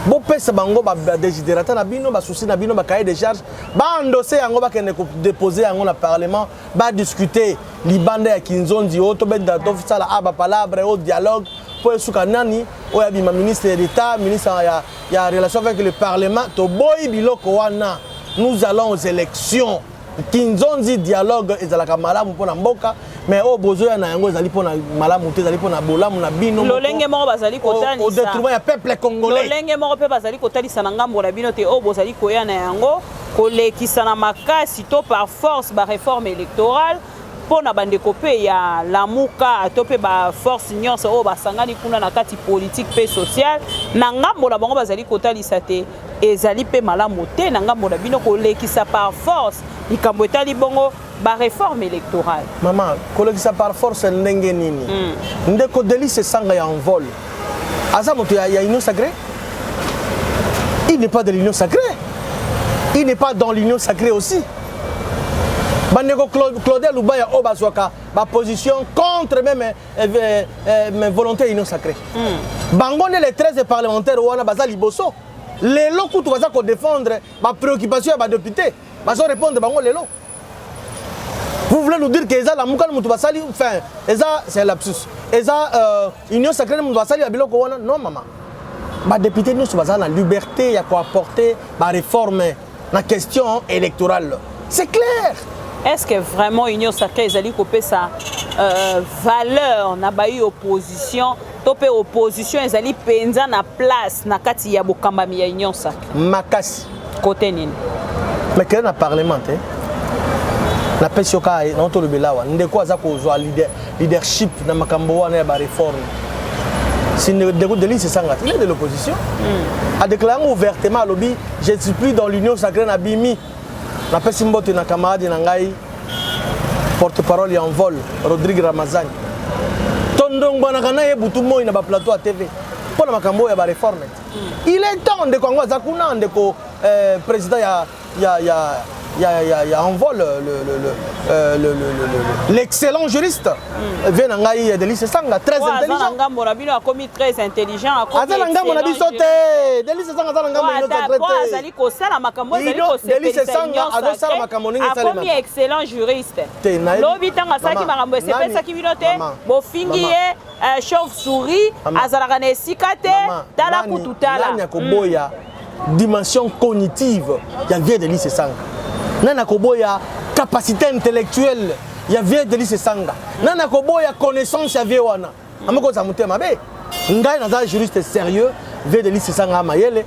bo pesa bango ba désiderata na bino ba souci na bino ba cahier de charge ba endosser yango ba kende ko déposer yango na parlement ba discuter libanda ya kinzonzi oto benda to sala aba palabre au dialogue pour suka nani oya bima ministre d'État ministre ya relation avec le parlement to boy biloko wana nous allons aux élections kinzonzi dialogue ezalaka malamu pona mboka mais o bozoya na yango ezali pona malamu te ezali pona bolamu na bino lolenge moko bazali kotalisa au détriment ya peuple congolais lolenge moko pe bazali kotalisa na ngambo na bino te o bozali koya na yango kolekisa na makasi to par force ba réforme électorale pona bandeko pe ya Lamuka to pe ba force nyonso o basangani kuna na kati politique pe sociale na ngambo na bango bazali kotalisa te ezali pe malamu te na ngambo na bino kolekisa par force likambo etali bongo ba réforme électorale. Maman, kolekisa par force ndenge nini ndeko Delice sanga ya en vol aza moto ya union sacrée il n'est pas de l'union sacrée. Il n'est pas dans l'union sacrée aussi. Bandeko Claudel Loubaya Obaswaka, ma position contre même mes volontés d'union sacrée. Bangonne les 13 parlementaires ou on baza liboso. Les lots que tu vas défendre ma préoccupation à député. Vas répondre bangonne les lots. Vous voulez nous dire que la moukal moutouasali, enfin, c'est un lapsus. Union sacrée moutouasali à biloko non maman. Ma député nous sommes la liberté, il y a quoi apporter, ma réforme, la question électorale. C'est clair. Est-ce que vraiment l'Union sacrée est allée couper sa valeur n'a pas eu opposition, topé opposition est allée penza na place na kati ya bokamba mi Union sacrée. Makasi. Côté nini. Mais quel est le parlement la pesioka na to le belawa ndeko aza ko zo leadership na makambo wana ya ba réforme. Si ne déroute de liste sanga, il est de l'opposition. A déclaré ouvertement à lobby, je ne suis plus dans l'union sacrée na bimi. Na pesimbote na camarade na ngai porte-parole et en vol Rodrigue Ramazani. Tondong banakana ye butumo ina ba plateau à TV. Pour la makambo ya ba réforme. Il est temps de Kongo zakuna ndeko président il y a en vol l'excellent juriste vient ngai Delis Sanga très intelligent. Ngambo na bino a commis très intelligent a commis. Azala ngambo na biso te Delis Sanga azala ngambo ino secrétaire. Azali ko sala makambo azali ko Delis Sanga azala sala makambo ningi sala. A commis excellent juriste. Lobi tanga saki makambo sepesa ki bino te bo fingi ye chauve-souris azala kana esika te tala kututala. Nanya ko boya dimension cognitive ya vient Delis Sanga. Nana koboya capacité intellectuelle ya vie de lycée sanga nana koboya connaissance ya vie wana amoko za mutema be ngai naza juriste sérieux vie de lycée sanga mayele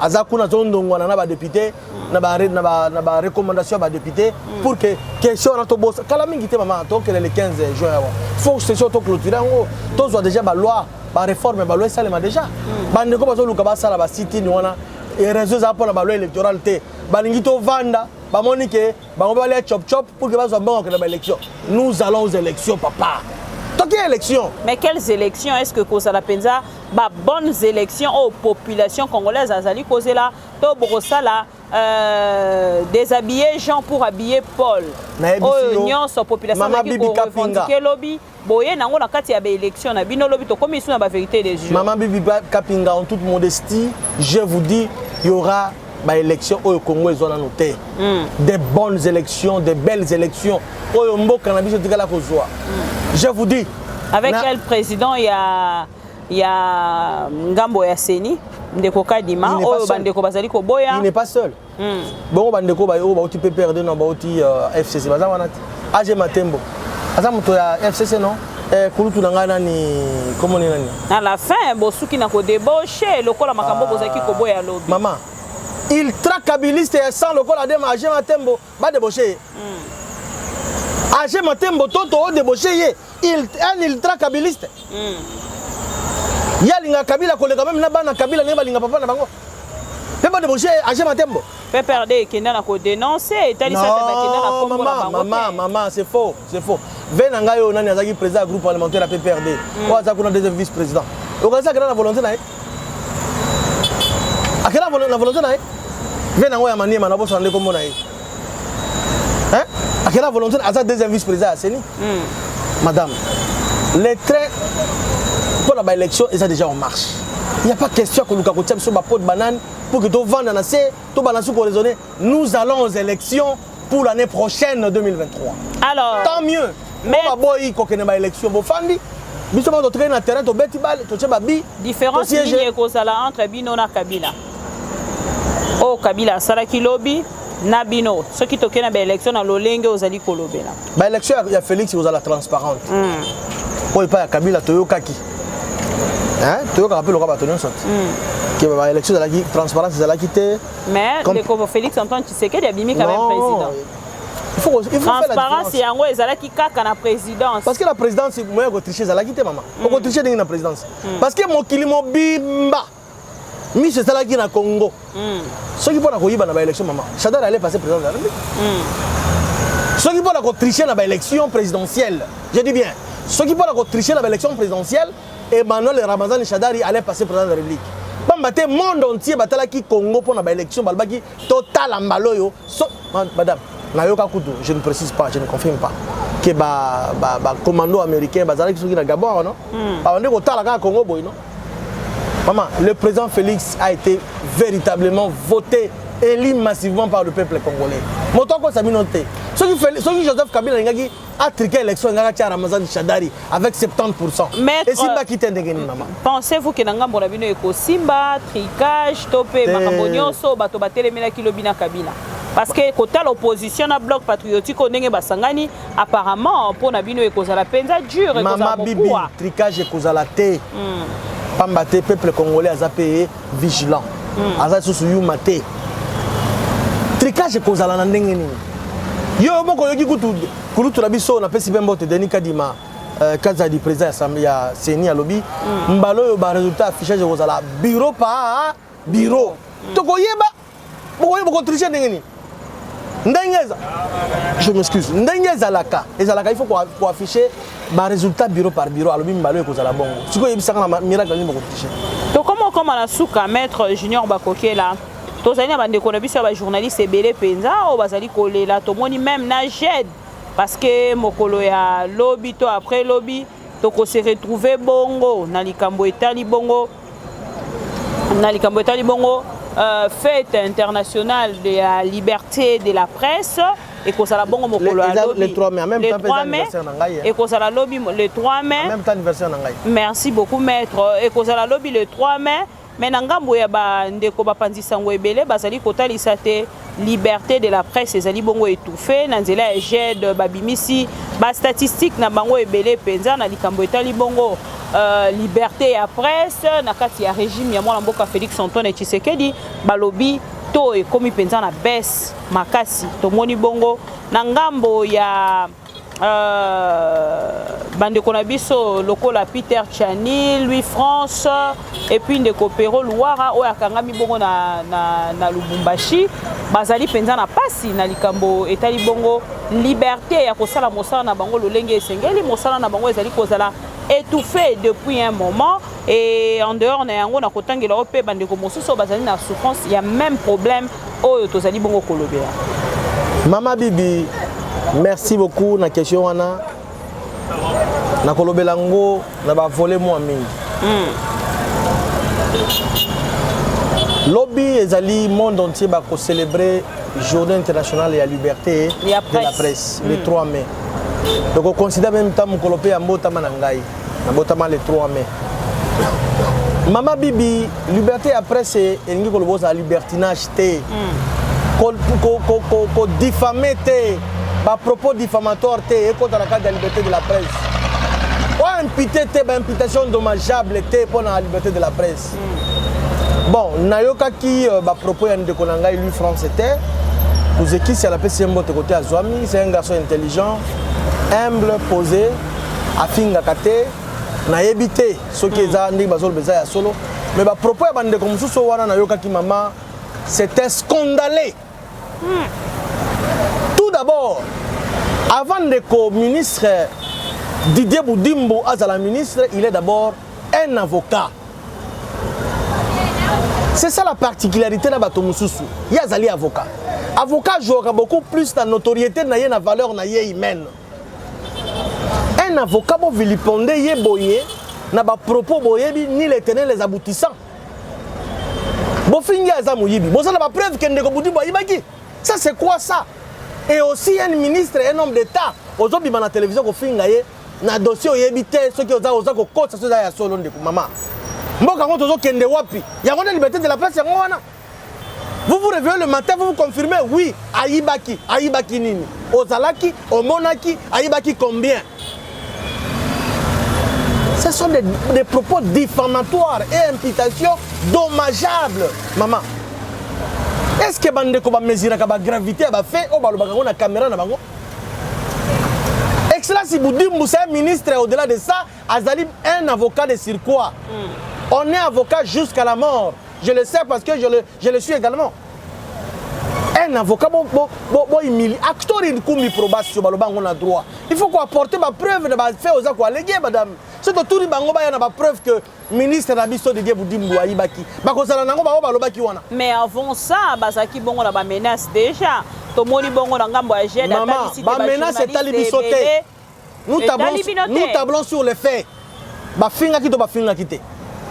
azakuna zondongwana na ba député na ba recommandation ba député pour que question na to bossa kala mingi te mama to que le 15 juin faut que session to clôturer ngo to zo déjà ba loi ba réforme ba loi salema déjà bande ko bazo luka ba sala ba site ni wana et réseaux za pour la loi électorale te balingi to vanda ba monique ba on va aller chop chop pour que ba so bon que la élection nous allons aux élections papa toi quelle élection mais quelles élections est-ce que Kosala Penza ba bonnes élections aux populations congolaises azali causer là to borosala déshabiller Jean pour habiller Paul oh nyonso population qui revendiquer lobby boye nango na kati ya ba élection na bino lobby to comme sur na ba vérité des yeux maman Bibi Kapinga en toute modestie je vous dis il y aura bah élection au Congo ils ont noté des bonnes élections des belles élections au Mbo cannabis de la kozwa je vous dis avec quel président il y a Ngambo ya Seni ndeko Kadima au bandeko bazali ko boya il n'est pas seul bon bandeko ba o ba uti PPRD non ba uti FCC baza wana AG Matembo aza moto ya FCC non kulutu na ngana ni comment ni nani à la fin bosuki na ko débaucher lokola makambo bozaki ko boya lobby maman il tracabiliste et sans le col à AG Matembo va débaucher. AG Matembo toto débaucher il tracabiliste. Yalinga Kabila kolega même na bana Kabila ne balinga papa na bango. Pe ba débaucher AG Matembo. PPRD kenda na ko dénoncer tali sa te bakenda na kombo na bango. Maman c'est faux. Venanga yo nani azaki président groupe parlementaire à PPRD. Ou azakuna deuxième vice-président. Okaza kana na volonté na akela la volonté na vient en manier na bossa ndeko mona yi hein akela volonté aza deuxième vice-président Seni madame les trains pour la élection ils sont déjà en marche il n'y a pas question que nous cacotiam sur ma peau de banane pour que tu vendre na c'est tout balance pour raisonner nous allons aux élections pour l'année prochaine 2023 alors tant mieux mais boy ko kene ba élection bo fandi biso ba train na terrain to beti bal to cheba bi différence ligne ko sala entre Bino na Kabila oh Kabila saraki lobby na bino ce qui toke na ba élection na lolenge ozali kolobela ba élection ya Félix ozala transparente oh pas ya Kabila toyokaki hein toyoka rappel ko ba tonyo sorti que ba élection de la transparence de la quitté mais comme Félix Antoine Tshisekedi a bimi quand même président il faut transparence et yango ezalaki kaka na présidence parce que la présidence moyen ko tricher ezalaki te maman ko tricher dingi na présidence parce que mokili mobimba mi c'est ça qui na Congo ceux qui pour koyiba na ba élection maman Chadar allait passer président de la République ceux qui pour tricher na ba élection présidentielle je dis bien ceux qui pour tricher na ba élection présidentielle Emmanuel Ramazani Chadari allait passer président de la République Bambate monde entier batala ki Congo pour la élection balbaki total ambaloyo. Madame, nayoka kutu, je ne précise pas, je ne confirme pas que commando américain bazala qui sont na Gabon non. Ba on est au tala Congo boy non. Maman, le président Félix a été véritablement voté, élu massivement par le peuple congolais. Motoko Saminote. Ce qui Joseph Kabila a truqué l'élection à Ramazan Chadari avec 70%. Et Simba qui t'est dégainé, maman. Pensez-vous que Nanga Morabino est Simba, tricage, topé, Makambonioso, Batobatele Mena Kilobina Kabila. Parce que côté l'opposition à bloc patriotique, on est basangani apparemment pour Nabino et Kozala Penza dur et Maman Bibi, tricage et Kozala T. Pambate, peuple congolais a payé vigilant. Aza Sousuyou Mate. Tricage et Kozala Nandengeni. Yo, moko yoki kutu la biso na pesi bembote Denis Kadima kaza di président ya Seni à lobby mbalo yo ba résultat affichage Kozala bureau pa bureau. Toko yeba boko tricher ndengeni. Ndengeza. Je m'excuse. Ndengeza laka. Ezalaka il faut qu'on afficher ba résultat bureau par bureau à lobby mbalo yo Kozala bongo. Siko yebisaka na miracle ni boko tricher. To comment la souka maître Junior Bakoke là. Tozali na bandeko na biso ba journaliste ebele penza o bazali kolela tomoni même na JED parce que mokolo ya lobby to après lobby to ko se retrouver bongo na likambo etali bongo fête internationale de la liberté de la presse et ko sala bongo mokolo ya lobby le 3 mai en même temps anniversaire na ngai et ko sala lobby le 3 mai en même temps anniversaire na ngai. Merci beaucoup maître et ko sala lobby le 3 mai. Mais nangambo ya ba ndeko bapanzisa ngo ebele bazali kotalisa te liberté de la presse ezali bongo étouffé na nzela ya JED babimisi ba statistique na bango ebele penza na likambo etali bongo liberté ya presse na kati ya régime ya mwana mboka Félix Antoine Tshisekedi balobi to ekomi penza na baisse makasi tomoni bongo na ngambo ya bandeko na biso lokola Peter Chani, Louis France et puis ndeko Pero Luara oyo akangami bongo na Lubumbashi bazali penza na pasi na likambo etali bongo liberté ya kosala mosala na bango lolenge esengeli mosala na bango ezali kozala étouffé depuis un moment et en dehors na yango na kotangela ope bandeko mosusu bazali na souffrance il y a même problème oyo tozali bongo kolobela. Mama Bibi, merci beaucoup na question wana. Na kolobela ngo na ba voler moi mingi. Lobby ezali monde entier ba ko célébrer Journée internationale de la liberté de la presse le 3 mai. Donc on considère même temps kolopé ya mbota manangai. Na mbota le 3 mai. Mama Bibi, liberté à presse et ngi koloboza libertinage té. Ko diffamer té. Ba propos diffamatoires té contre la cadre de la liberté de la presse. Ou imputer té ba imputation dommageable té pour la liberté de la presse. Bon, nayoka qui ba propos ya ndeko nangai lui France était pour qui c'est la PC mbote côté Azwami, c'est un garçon intelligent, humble, posé, afinga kate, na yebité ce qui est andi bazol beza ya solo, mais ba propos ya bande comme so wana nayoka ki maman, c'était scandaleux. Tout d'abord, avant de ministre Didier Boudimbo azala ministre, il est d'abord un avocat. C'est ça la particularité de Bato Moussousou. Il y a Zali avocat. Avocat joue beaucoup plus de notoriété, na la valeur na humaine. Un avocat peut vilipender yé boyé, na ba propos boyé ni les tenants les aboutissants. Bo fingi azamu yibi. Bo ça na ba preuve que ndeko budi boyé baki. Ça c'est quoi ça? Et aussi un ministre, un homme d'État. Aujourd'hui dans la télévision ko finga yé na dossier oyebité ceux qui oza ko kota ceux ya solo ndeko maman. Mboka ngo tozo kende wapi? Ya ngone liberté de la presse yango wana. Vous vous réveillez le matin, vous vous confirmez, oui, Aïbaki, Aïbaki nini, Ozalaki, Omonaki, Aïbaki combien? Ce sont des propos diffamatoires et imputations dommageables, maman. Est-ce que bande ko ba mesure ka ba gravité ba fait o ba lo ba na caméra na bango? Excellence Boudimbo, c'est un ministre au-delà de ça, Azali un avocat de circuit. On est avocat jusqu'à la mort. Je le sais parce que je le suis également. un avocat humilié acteur il kumbi probation balobango na droit il faut qu'on apporter ma preuve de ba fait aux quoi alléguer madame c'est tout le bango ba na ba preuve que ministre na biso de Dieboudimbo ayibaki ba kozala nango ba balobaki wana mais avant ça bazaki bongo na ba menace déjà to moni bongo na ngambo ya jet d'attaque ba menace etali biso te nous tablons sur les faits ba finga kito ba finga kité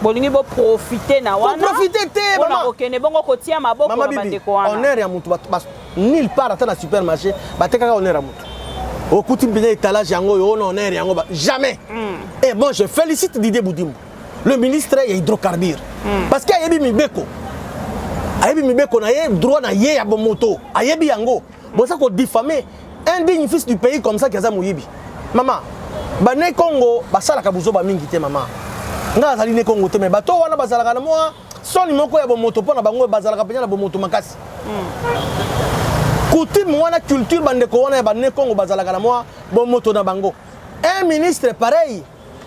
bolingi bo profiter na wana profiter te maman okene bongo kotia maboko na bandeko wana honneur ya mutu nulle part ata na supermarché batekaka honneur ya mutu okuti mbina étalage yango yo na honneur yango jamais et bon je félicite Didier Boudimbo le ministre ya hydrocarbures parce que ayebi mibeko na ye droit na ye ya bomoto ayebi yango bosa ko diffamer un digne fils du pays comme ça kaza moyibi maman bane Congo basalaka buzoba mingi te maman nga azali ne Congo te mais bato wana bazalaka na moi soni moko ya bomoto pona bango bazalaka penya na bomoto makasi coutume wana culture bandeko wana ya bane Congo bazalaka na moi bomoto na bango un ministre pareil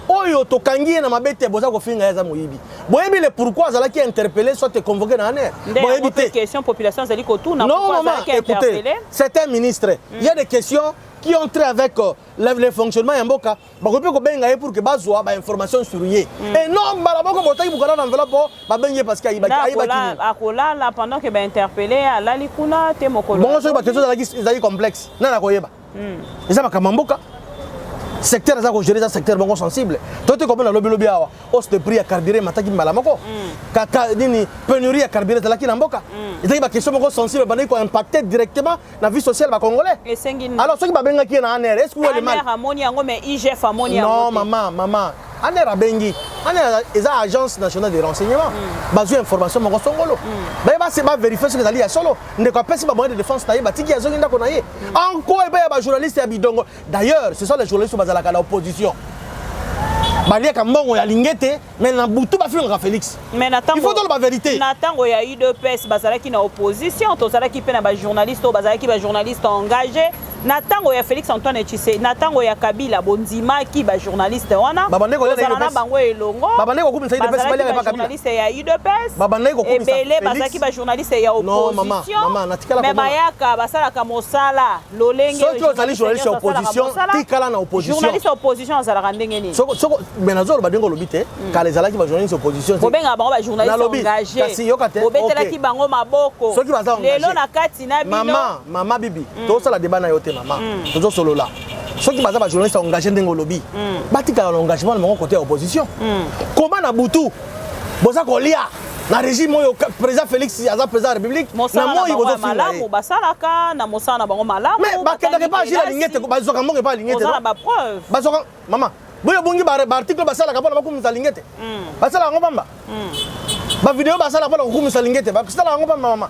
oyo tokangi na mabete boza ko finga yaza moyibi boyebi le pourquoi azalaki interpellé soit convoqué na aner boyebi te question population azali ko tourna pourquoi azalaki interpellé c'est un ministre il y a des questions qui ont trait avec le fonctionnement ya mboka bakopi ko benga ye pour que bazwa ba information sur ye et non balaboko botaki bukala na enveloppe ba bengi parce que ayibaki akola là pendant que ba interpellé ala likuna te mokolo bon so ba question ezali complexe na koyeba eza makamamboka secteur za ko gérer ça secteur bango sensible toi tu comprends lobby awa hausse de prix à carburant mataki mbala moko kaka nini pénurie à carburant la ki na mboka ezali ba question bango sensible bandi ko impacter directement la vie sociale ba congolais alors ceux qui ba benga ki na aner est-ce que vous le mal harmonie yango mais IGF harmonie non maman aner abengi aner eza agence nationale de renseignement bazo information bango songolo ba se ba vérifier ce que ezali ya solo ndeko pesi ba moyen de défense taye ba tiki azoki ndako na ye encore ba journaliste ya bidongo d'ailleurs ce sont les journalistes bazalaka na opposition baliaka mbongo ya lingete mais na butu ba finga Félix mais natango il faut dire la vérité natango ya UDPS bazalaki na opposition tozalaki pe na ba journaliste bazalaki ba journaliste engagé natango ya Félix Antoine Tshisekedi natango ya Kabila bondima ki ba journaliste wana bazalana bango elongo babandeko kumisa UDPS bali ya Kabila journaliste ya UDPS babandeko kumisa ebele bazalaki ba journaliste ya opposition maman natikala mais bayaka basalaka mosala lolenge soki ozali journaliste ya opposition tikala na opposition journaliste ya opposition azalaka ndenge nini soko benazolo badengo lobite kala ezalaki ba journaliste opposition bobenga bango ba journaliste engagé kasi yokate bobetelaki bango maboko soki baza engagé lelo na kati na bino mama bibi tosala débat na yo te maman tozo solo là soki baza ba journaliste engagé ndenge lobby batika na engagement na côté opposition comment na butu boza kolia na régime oyo président Félix aza président de la République na moi bozo malamu basalaka na mosala na bango malamu mais bakendaka pas agir lingete bazoka mbongo pas lingete na ba preuve bazoka maman boyo bongi ba article basalaka mpona bakumisa lingete basala yango pamba ba vidéo basala mpona kokumisa lingete basala yango pamba mama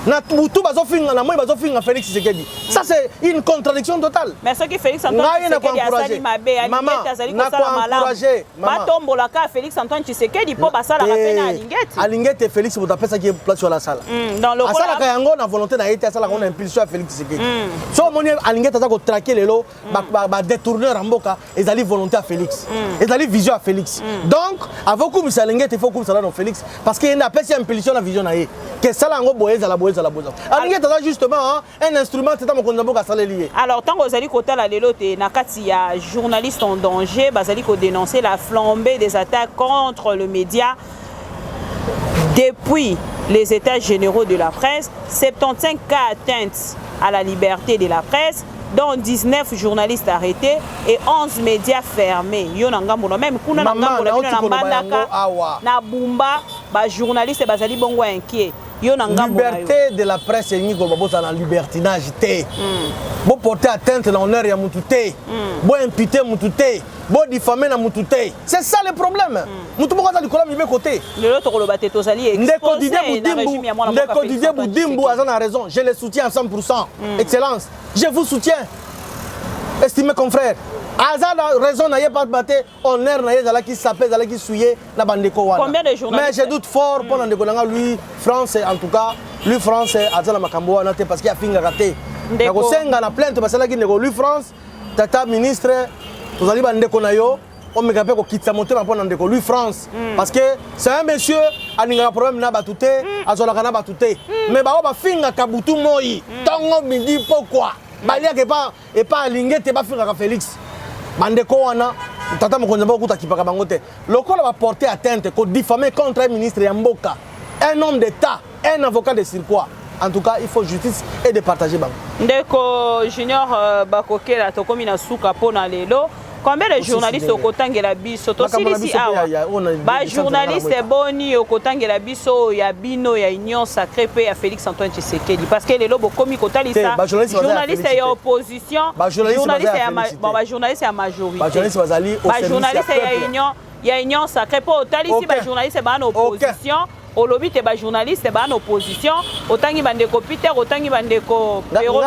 na butu bazofinga na moi bazofinga Félix Tshisekedi ça c'est une contradiction totale mais ce qui Félix Antoine Tshisekedi azali mabe alingete azali kosala malamu batombolaka Félix Antoine Tshisekedi po basalaka pena alingete Félix botapesa ki place sur la salle asalaka yango na volonté na yete asalaka na impulsion ya Félix Tshisekedi so moni alingete aza kotraquer lelo ba détourneur mboka ezali volonté à Félix ezali vision à Félix donc avant kumisa alingete il faut kumisa na Félix parce que yenda pesa impulsion na vision na ye que sala yango boyeza la boyeza alingete aza justement un instrument tata mokonzi mboka asaleli. Alors tant ozali kotala lelo te na kati ya journalistes en danger bazali ko dénoncer la flambée des attaques contre le média depuis les états généraux de la presse, 75 cas atteintes à la liberté de la presse, dont 19 journalistes arrêtés et 11 médias fermés. Yo nangambo même kuna nangambo na bandaka na bumba ba journalistes bazali bongo inquiet. Liberté de la presse et ni comme ça na libertinage té. Bon porter atteinte à l'honneur ya mutu té. Bon imputer mutu té. Bon diffamer na mutu té. C'est ça le problème. Mutu moko za likola mibe côté. Le lot koloba té tozali exposé na régime ya mwana mboka. Ndeko Didier Boudimbo a raison. Je le soutiens à 100%. Excellence. Je vous soutiens. Estimés confrères. Azad a raison na pas battre honneur na yezala qui s'appelle zala qui souiller na bandeko wana. Combien de journalistes? Mais je doute fort pour ndeko nanga lui France en tout cas lui France azala makambo wana te parce qu'il a finga raté. Ndeko senga na plainte parce que ndeko lui France tata ministre tozali bandeko na yo on me rappelle qu'il t'a monté ma bonne lui France parce que c'est un monsieur a un problème na batouté a zola kana batouté mais ba ba finga kabutu moi tongo midi pourquoi balia que pas et pas aligné te ba finga Félix bandeko wana tata mokonza ba kuta kipaka bangote lokola va porter atteinte ko diffamer contre un ministre ya mboka un homme d'état un avocat de surcroît. En tout cas, il faut justice et de partager. Ndeko Junior Bakokela tokomi na suka pona lelo. Combien de journalistes au kotangela biso to silisi awa ba journaliste boni au kotangela biso ya bino ya Union Sacrée pe ya Félix Antoine Tshisekedi parce que lelo bokomi kotalisa journaliste ya opposition journaliste ya majorité ba journaliste ya Union Sacrée po talisi ba journaliste ba na opposition au lobby te ba journaliste ba na opposition otangi bandeko Peter otangi bandeko Pero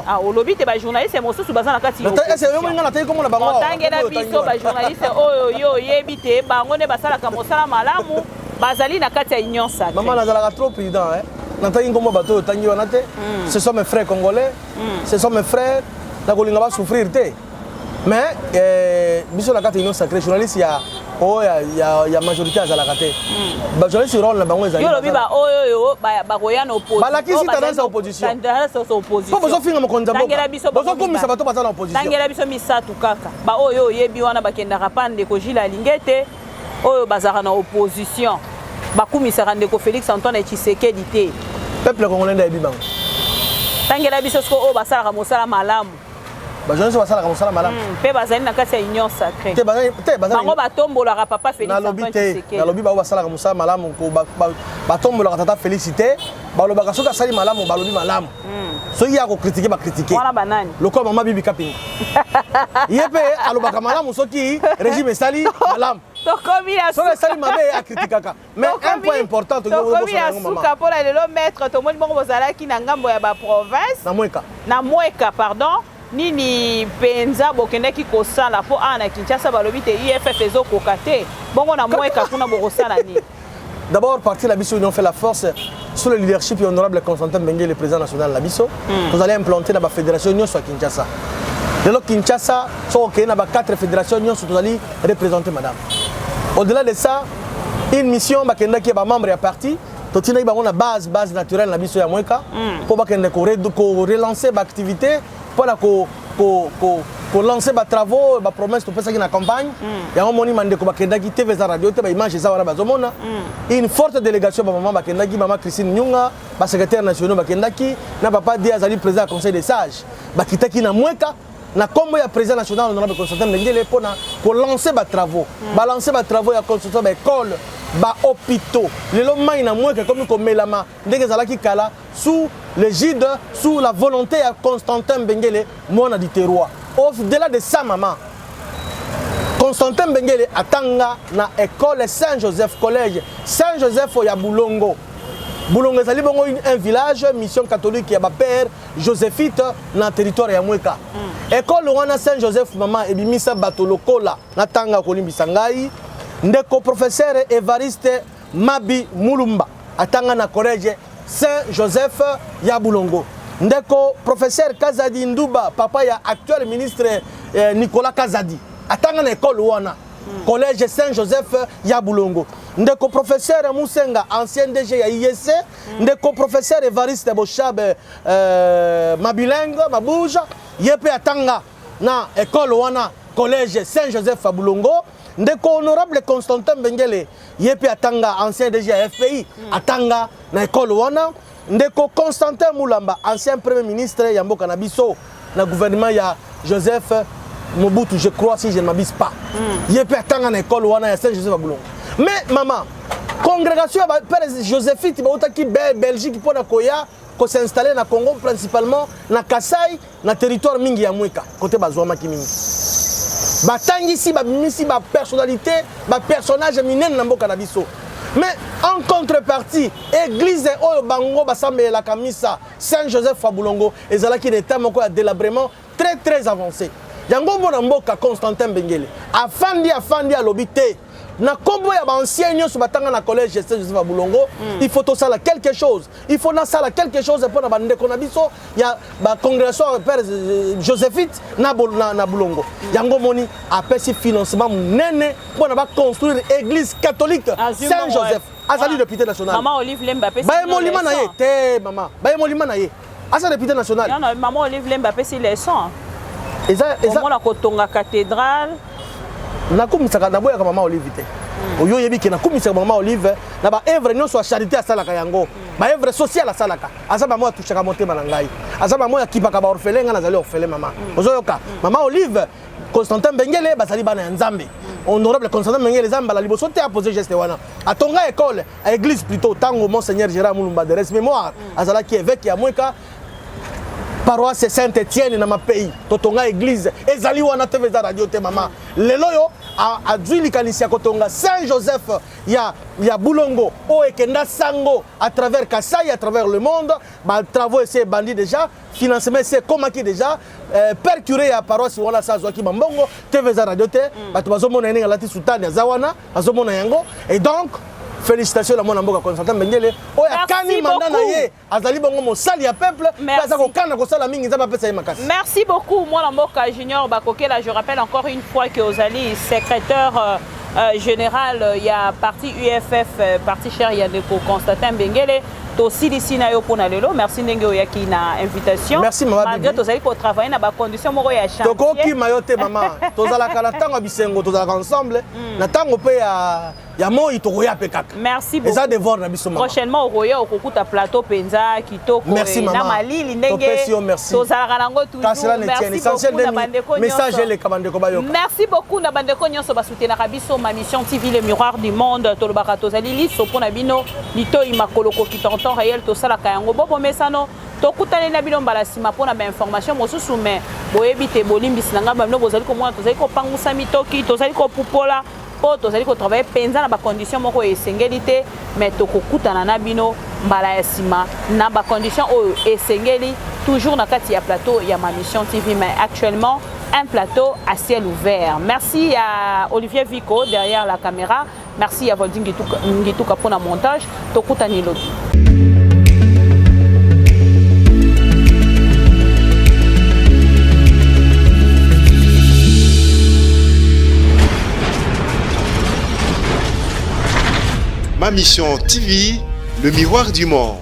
au lobby te ba journaliste mosusu bazana kati otangela biso ba journaliste oyo yo yebi te bango ne basala ka mosala malamu bazali na kati ya Union Sacrée. Maman nazala trop président natangi ngomo bato otangi wana te ce sont mes frères congolais ce sont mes frères na kolinga ba souffrir te mais biso la kati Union Sacrée journaliste ya ya majorité à Zalakate. Bah journaliste rôle na bango ezali. Yo lobi ba oyo ba koyana opposition. Ba la kisi tendance à opposition. Tendance à opposition. Pas besoin finga mokonza boka. Tangela biso besoin ko misa bato bazana opposition. Tangela biso misatu kaka. Ba oyo yebi wana bakenda rapande ko jila lingete oyo bazara na opposition. Ba kumisa rande ko Félix Antoine Tshisekedi te. Peuple congolais nda yebi bango. Tangela biso sko o basala ka mosala malamu. Ba journaliste basala ka mosala malamu. Pe bazali na kati ya Union Sacrée. Te bazali. Bango batombola ka papa Félix Antoine Tshisekedi. Na lobi ba basala ka mosala malamu ko batombola ka tata Félicité. Ba loba ka soka sali malamu ba lobi malamu. So ya ko critiquer ba critiquer. Wana banani. Loko mama bibi kapinga. Yepe aloba ka malamu soki régime sali malamu. Tokomi la souka. Sali mabe a critiquer. Mais un point important to yo tokomi la souka pour la lelo maître to moni bongo bozala ki na ngambo ya ba province. Na Mweka pardon. Nini penza bokendaki kosala po ana Kinshasa balobi te IFF ezokoka te bongo na Mweka kuna bokosala ni. D'abord parti la biso union fait la force sous le leadership du honorable Constantin Bengue le président national de la biso vous allez implanter la fédération union sur Kinshasa. De l'autre Kinshasa so ok na ba 4 fédérations union sur allez représenter madame. Au-delà de ça une mission bakendaki ba membre ya parti totina ba on a base naturelle la biso ya Mweka pour bakende ko relancer ba activité pour la ko lancer ba travaux ba promesse to pesa qui na campagne ya on moni mande ko bakenda ki TV za radio te ba image za wana bazomona une forte délégation ba maman bakenda ki maman Christine Nyunga ba secrétaire national bakenda ki na papa Dia Azali président conseil des sages bakitaki na Mweka na kombo ya président national honorable Constantin Bengue pour lancer ba travaux ba lancer ba travaux ya construction ba école ba hôpitaux lelo mai na Mweka comme ko melama ndenge zalaki kala sous l'égide, sous la volonté de Constantin Bengue, mon du terroir. Au-delà de ça, maman, Constantin Bengue atanga na école Saint-Joseph Collège. Saint-Joseph ya Boulongo. Boulongo c'est un village, mission catholique qui a père Joséphite dans le territoire ya Mweka. École wana Saint-Joseph maman et bimisa bato lokola na tanga kolimbisa ngai. Ndeko professeur Evariste Mabi Mulumba atanga na collège Saint-Joseph Yaboulongo. Ndeko professeur Kazadi Ndouba, papa ya actuel ministre Nicolas Kazadi. Atanga na école wana. Collège Saint-Joseph Yaboulongo. Ndeko professeur Moussenga, ancien DG ya IEC. Ndeko professeur Evariste Bochabe Mabileng, Mabouja. Yepe atanga na école wana. Collège Saint-Joseph Yaboulongo. Ndeko honorable Constantin Bengue yepe atanga ancien DG ya FPI atanga na école wana. Ndeko Constantin Moulamba ancien premier ministre ya mboka na biso na gouvernement ya Joseph Mobutu je crois si je ne m'abuse pas yepe atanga na école wana ya Saint-Joseph Yaboulongo. Mais maman congrégation ya père Joséphite bautaki Belgique pour na koya ko s'installer na Congo principalement na Kasai na territoire mingi ya Mweka côté bazwama ki mingi batangisi babimisi ba personnalité ba personnage minene na mboka na biso. Mais en contrepartie église oyo bango basambe la kamisa Saint-Joseph Yaboulongo ezalaki d'état moko ya délabrement très avancé. Yango bona mboka Constantin Bengue afandi alobité na kombo ya ancien nyonso batanga na collège Joseph Abulongo il faut tout ça quelque chose il faut na sala quelque chose pour na bandeko na biso ya ba congrégation père Joséphite na Bulongo yango moni apesi financement munene pour na ba construire église catholique Saint-Joseph azali député national maman Olive Lemba pesi ba molima na ye te maman ba molima na ye asa député national non maman Olive Lemba pesi leçon eza mona kotonga cathédrale nakumisaka naboyaka mama Olive te oyo yebiki nakumisaka mama Olive na ba œuvre nyonso ya charité asalaka yango ba œuvre sociale asalaka aza mama atushaka motema na ngai aza mama ya kipaka ba orphelin nga nazali orphelin mama ozoyoka mama Olive Constantin Bengele bazali bana ya Nzambe honorable Constantin Bengele Zamba la liboso te a posé geste wana atonga école à église plutôt tango monseigneur Gérard Mulumba de res mémoire azala ki évêque ya Mweka paroisse Saint-Étienne na ma pays totonga église ezali wana TV za radio te mama lelo yo a djuli kanisia kotonga Saint-Joseph ya Bulongo o ekenda sango à travers Kasai à travers le monde ba travaux c'est bandi déjà financement c'est comment qui déjà père curé ya paroisse wana sa zwaki bambongo TV za radio te bato bazomona ninga lati sultani azawana azomona yango et donc félicitations à mon amboka Constantin Bengele oya kani manda na ye azali bongo mosali ya peuple baza ko kana ko sala mingi nzaba pesa ye makasi. Merci beaucoup mon amboka Junior Bakokela. Je rappelle encore une fois que Ozali secrétaire général il y a parti UFF parti cher Yandeko Constantin Bengele to silisi na yo pona lelo. Merci ndenge oyaki na invitation. Merci maman. Malgré tozali ko travailler na ba condition moko ya chantier. Toko ki mayote maman. Tozala kala tango bisengo tozala ensemble na tango pe ya moi tokoya pe kaka. Merci beaucoup. Eza devoir na biso maman. Prochainement okoya okokuta plateau penza kitoko na malili ndenge tozala nango toujours. Merci beaucoup na bandeko nyonso. Message le kabandeko bayoka. Merci beaucoup na bandeko nyonso basoutenaka biso ma mission TV le miroir du monde tolobaka tozali liso pona bino lito imakoloko kitonton réel to sala kayango bobo mesano tokutane na bino mbala sima pona ba information mosusu mais boyebi te bolimbisi nanga bamno bozali ko mona tozali ko pangusa mitoki tozali ko pupola po tozali ko travailler penza na ba condition moko esengeli te mais tokokutana na bino mbala ya sima na ba condition oyo esengeli toujours na kati ya plateau ya ma mission TV mais actuellement un plateau à ciel ouvert. Merci à Olivier Vico derrière la caméra. Merci à Volding Ngituka pour le montage. Tokutani Lobi. Ma mission TV, le miroir du monde.